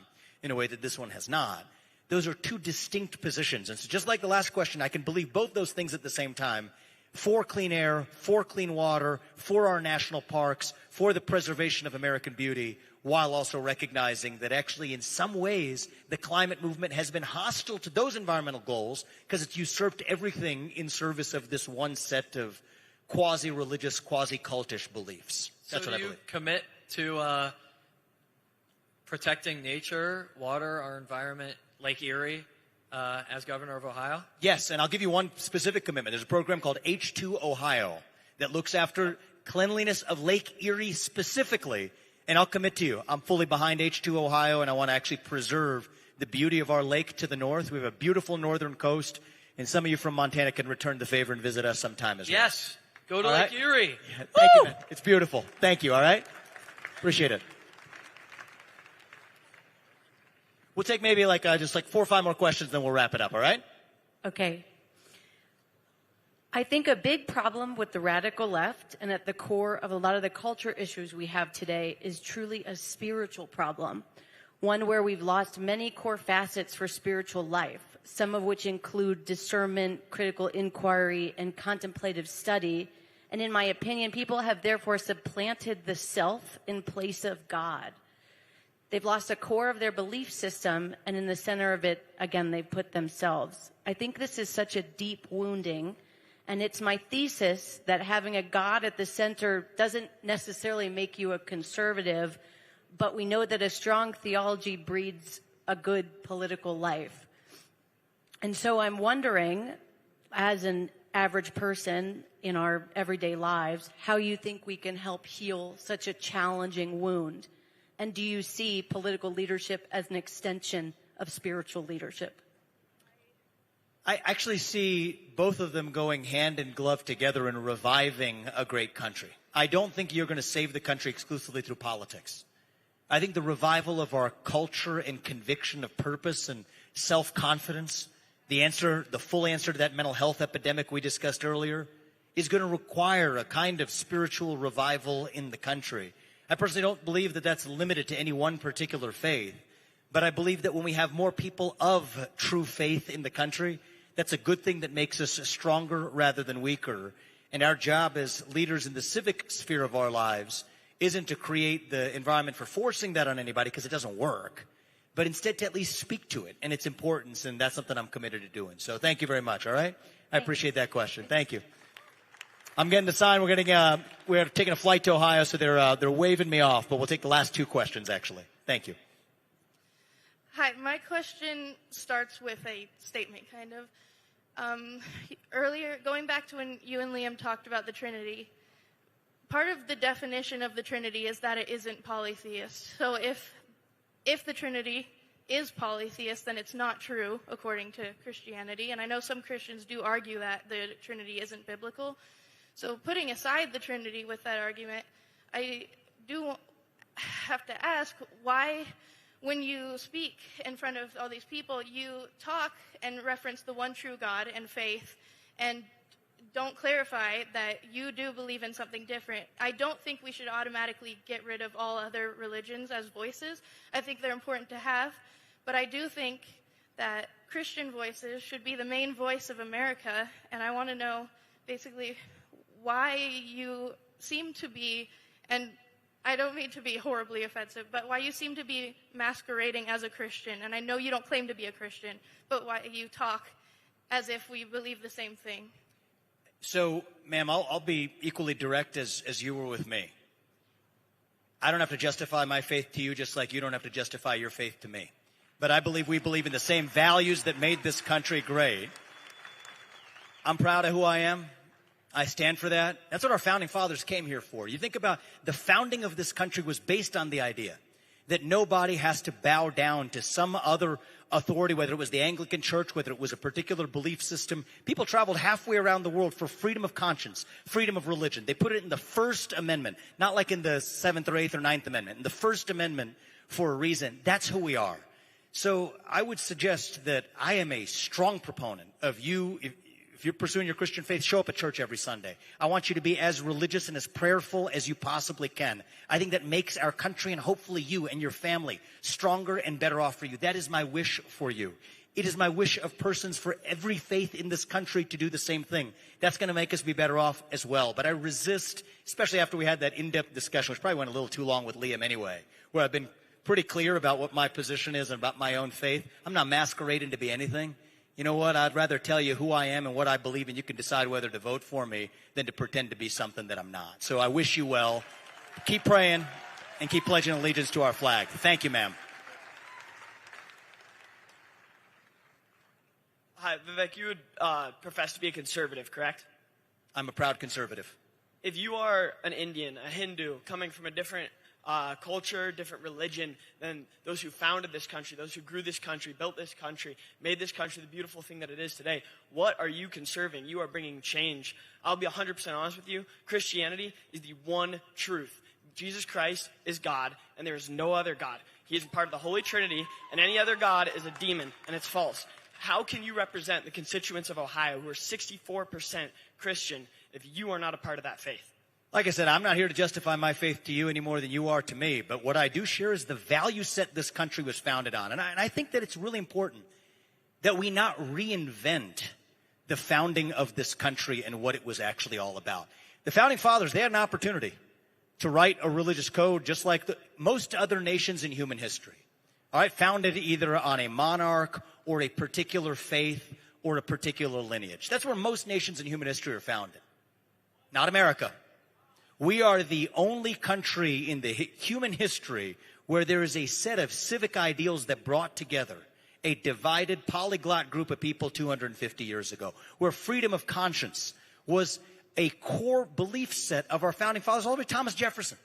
in a way that this one has not. Those are two distinct positions. And so just like the last question, I can believe both those things at the same time. For clean air, for clean water, for our national parks, for the preservation of American beauty, while also recognizing that actually in some ways the climate movement has been hostile to those environmental goals because it's usurped everything in service of this one set of quasi-religious, quasi-cultish beliefs. That's what I believe. So do you commit to protecting nature, water, our environment, Lake Erie, as governor of Ohio? Yes, and I'll give you one specific commitment. There's a program called H2 Ohio that looks after cleanliness of Lake Erie specifically. And I'll commit to you, I'm fully behind H2 Ohio, and I want to actually preserve the beauty of our lake to the north. We have a beautiful northern coast, and some of you from Montana can return the favor and visit us sometime as well. Yes, go to All Lake right? Erie. Yeah, thank you, man. It's beautiful. Thank you, all right? Appreciate it. We'll take maybe just 4 or 5 more questions, then we'll wrap it up, all right? Okay. I think a big problem with the radical left and at the core of a lot of the culture issues we have today is truly a spiritual problem, one where we've lost many core facets for spiritual life, some of which include discernment, critical inquiry, and contemplative study. And in my opinion, people have therefore supplanted the self in place of God. They've lost a core of their belief system, and in the center of it, again, they've put themselves. I think this is such a deep wounding. And it's my thesis that having a God at the center doesn't necessarily make you a conservative, but we know that a strong theology breeds a good political life. And so I'm wondering, as an average person in our everyday lives, how you think we can help heal such a challenging wound. And do you see political leadership as an extension of spiritual leadership? I actually see both of them going hand in glove together in reviving a great country. I don't think you're going to save the country exclusively through politics. I think the revival of our culture and conviction of purpose and self-confidence, the full answer to that mental health epidemic we discussed earlier, is going to require a kind of spiritual revival in the country. I personally don't believe that that's limited to any one particular faith, but I believe that when we have more people of true faith in the country, that's a good thing that makes us stronger rather than weaker. And our job as leaders in the civic sphere of our lives isn't to create the environment for forcing that on anybody, because it doesn't work, but instead to at least speak to it and its importance, and that's something I'm committed to doing. So thank you very much, all right? I appreciate that question. Thank you. I'm getting the sign. We're taking a flight to Ohio, so they're waving me off, but we'll take the last 2 questions, actually. Thank you. Hi, my question starts with a statement, kind of. Earlier, going back to when you and Liam talked about the Trinity, part of the definition of the Trinity is that it isn't polytheist. So if the Trinity is polytheist, then it's not true according to Christianity. And I know some Christians do argue that the Trinity isn't biblical. So putting aside the Trinity with that argument, I do have to ask why, when you speak in front of all these people, you talk and reference the one true God and faith and don't clarify that you do believe in something different. I don't think we should automatically get rid of all other religions as voices. I think they're important to have, but I do think that Christian voices should be the main voice of America, and I want to know basically why you seem to be, and I don't mean to be horribly offensive, but why you seem to be masquerading as a Christian. And I know you don't claim to be a Christian, but why you talk as if we believe the same thing. So, ma'am, I'll be equally direct as you were with me. I don't have to justify my faith to you just like you don't have to justify your faith to me. But I believe we believe in the same values that made this country great. I'm proud of who I am. I stand for that. That's what our founding fathers came here for. You think about the founding of this country was based on the idea that nobody has to bow down to some other authority, whether it was the Anglican Church, whether it was a particular belief system. People traveled halfway around the world for freedom of conscience, freedom of religion. They put it in the First Amendment, not like in the 7th or 8th or 9th Amendment, in the First Amendment for a reason. That's who we are. So I would suggest that I am a strong proponent of you. If you're pursuing your Christian faith, show up at church every Sunday. I want you to be as religious and as prayerful as you possibly can. I think that makes our country and hopefully you and your family stronger and better off for you. That is my wish for you. It is my wish of persons for every faith in this country to do the same thing. That's going to make us be better off as well. But I resist, especially after we had that in-depth discussion, which probably went a little too long with Liam anyway, where I've been pretty clear about what my position is and about my own faith. I'm not masquerading to be anything. You know what? I'd rather tell you who I am and what I believe, and you can decide whether to vote for me than to pretend to be something that I'm not. So I wish you well. Keep praying and keep pledging allegiance to our flag. Thank you, ma'am. Hi, Vivek, you would profess to be a conservative, correct? I'm a proud conservative. If you are an Indian, a Hindu, coming from a different culture, different religion than those who founded this country, those who grew this country, built this country, made this country the beautiful thing that it is today, what are you conserving? You are bringing change. I'll be 100% honest with you. Christianity is the one truth. Jesus Christ is God, and there is no other God. He is part of the Holy Trinity, and any other God is a demon, and it's false. How can you represent the constituents of Ohio who are 64% Christian if you are not a part of that faith? Like I said, I'm not here to justify my faith to you any more than you are to me. But what I do share is the value set this country was founded on. And I think that it's really important that we not reinvent the founding of this country and what it was actually all about. The founding fathers, they had an opportunity to write a religious code just like most other nations in human history. All right, founded either on a monarch or a particular faith or a particular lineage. That's where most nations in human history are founded. Not America. We are the only country in the human history where there is a set of civic ideals that brought together a divided polyglot group of people 250 years ago, where freedom of conscience was a core belief set of our founding fathers, all the way to Thomas Jefferson.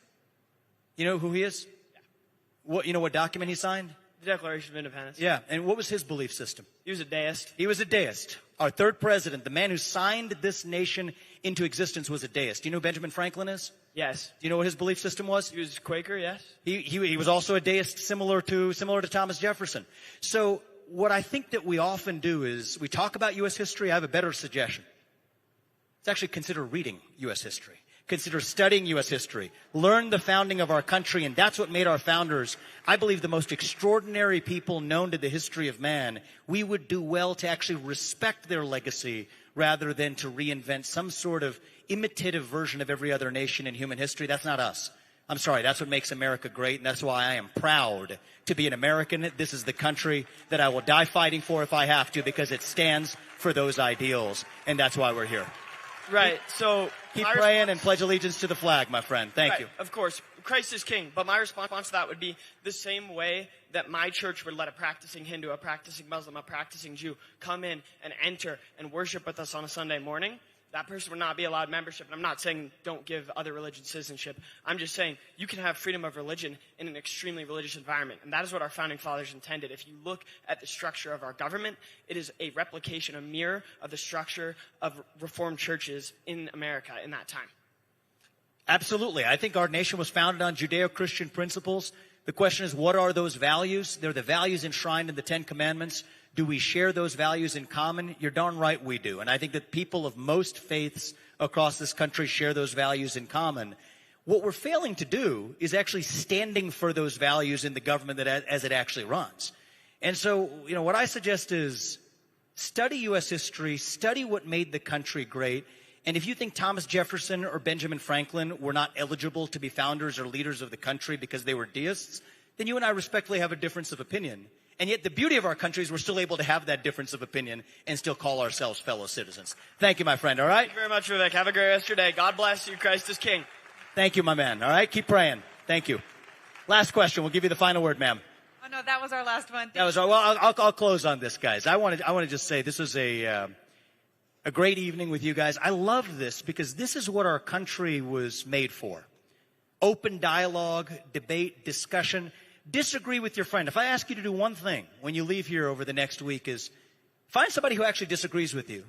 You know who he is? You know what document he signed? The Declaration of Independence. Yeah, and what was his belief system? He was a deist. He was a deist. Our third president, the man who signed this nation into existence, was a deist. Do you know who Benjamin Franklin is? Yes. Do you know what his belief system was? He was Quaker, yes. He was also a deist, similar to Thomas Jefferson. So what I think that we often do is we talk about U.S. history. I have a better suggestion. Let's actually consider reading U.S. history. Consider studying U.S. history. Learn the founding of our country, and that's what made our founders, I believe, the most extraordinary people known to the history of man. We would do well to actually respect their legacy rather than to reinvent some sort of imitative version of every other nation in human history. That's not us. I'm sorry, that's what makes America great, and that's why I am proud to be an American. This is the country that I will die fighting for if I have to, because it stands for those ideals, and that's why we're here. Right, so keep praying and pledge allegiance to the flag, my friend. Thank you. Of course, Christ is king, but my response to that would be the same way that my church would let a practicing Hindu, a practicing Muslim, a practicing Jew come in and enter and worship with us on a Sunday morning. That person would not be allowed membership. And I'm not saying don't give other religions citizenship. I'm just saying you can have freedom of religion in an extremely religious environment. And that is what our founding fathers intended. If you look at the structure of our government, it is a replication, a mirror of the structure of Reformed churches in America in that time. Absolutely. I think our nation was founded on Judeo-Christian principles. The question is, what are those values? They're the values enshrined in the Ten Commandments. Do we share those values in common? You're darn right we do. And I think that people of most faiths across this country share those values in common. What we're failing to do is actually standing for those values in the government as it actually runs. And so, what I suggest is study U.S. history, study what made the country great. And if you think Thomas Jefferson or Benjamin Franklin were not eligible to be founders or leaders of the country because they were deists, then you and I respectfully have a difference of opinion. And yet the beauty of our country is we're still able to have that difference of opinion and still call ourselves fellow citizens. Thank you, my friend, all right? Thank you very much, Vivek. Have a great rest of your day. God bless you. Christ is King. Thank you, my man, all right? Keep praying. Thank you. Last question. We'll give you the final word, ma'am. Oh, no, that was our last one. That was well. I'll close on this, guys. I want to just say this was a great evening with you guys. I love this because this is what our country was made for: open dialogue, debate, discussion. Disagree with your friend. If I ask you to do one thing when you leave here over the next week, is find somebody who actually disagrees with you,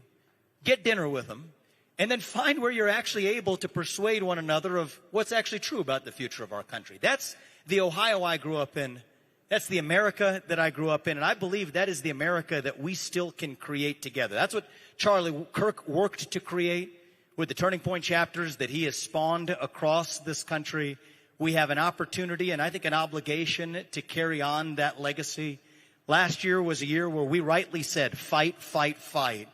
get dinner with them, and then find where you're actually able to persuade one another of what's actually true about the future of our country. That's the Ohio I grew up in. That's the America that I grew up in, and I believe that is the America that we still can create together. That's what Charlie Kirk worked to create with the Turning Point chapters that he has spawned across this country. We have an opportunity and I think an obligation to carry on that legacy. Last year was a year where we rightly said, fight, fight, fight.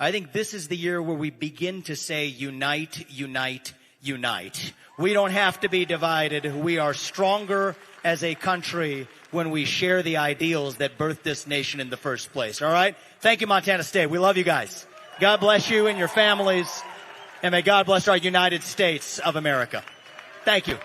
I think this is the year where we begin to say, unite, unite, unite. We don't have to be divided. We are stronger as a country when we share the ideals that birthed this nation in the first place. All right? Thank you, Montana State. We love you guys. God bless you and your families. And may God bless our United States of America. Thank you.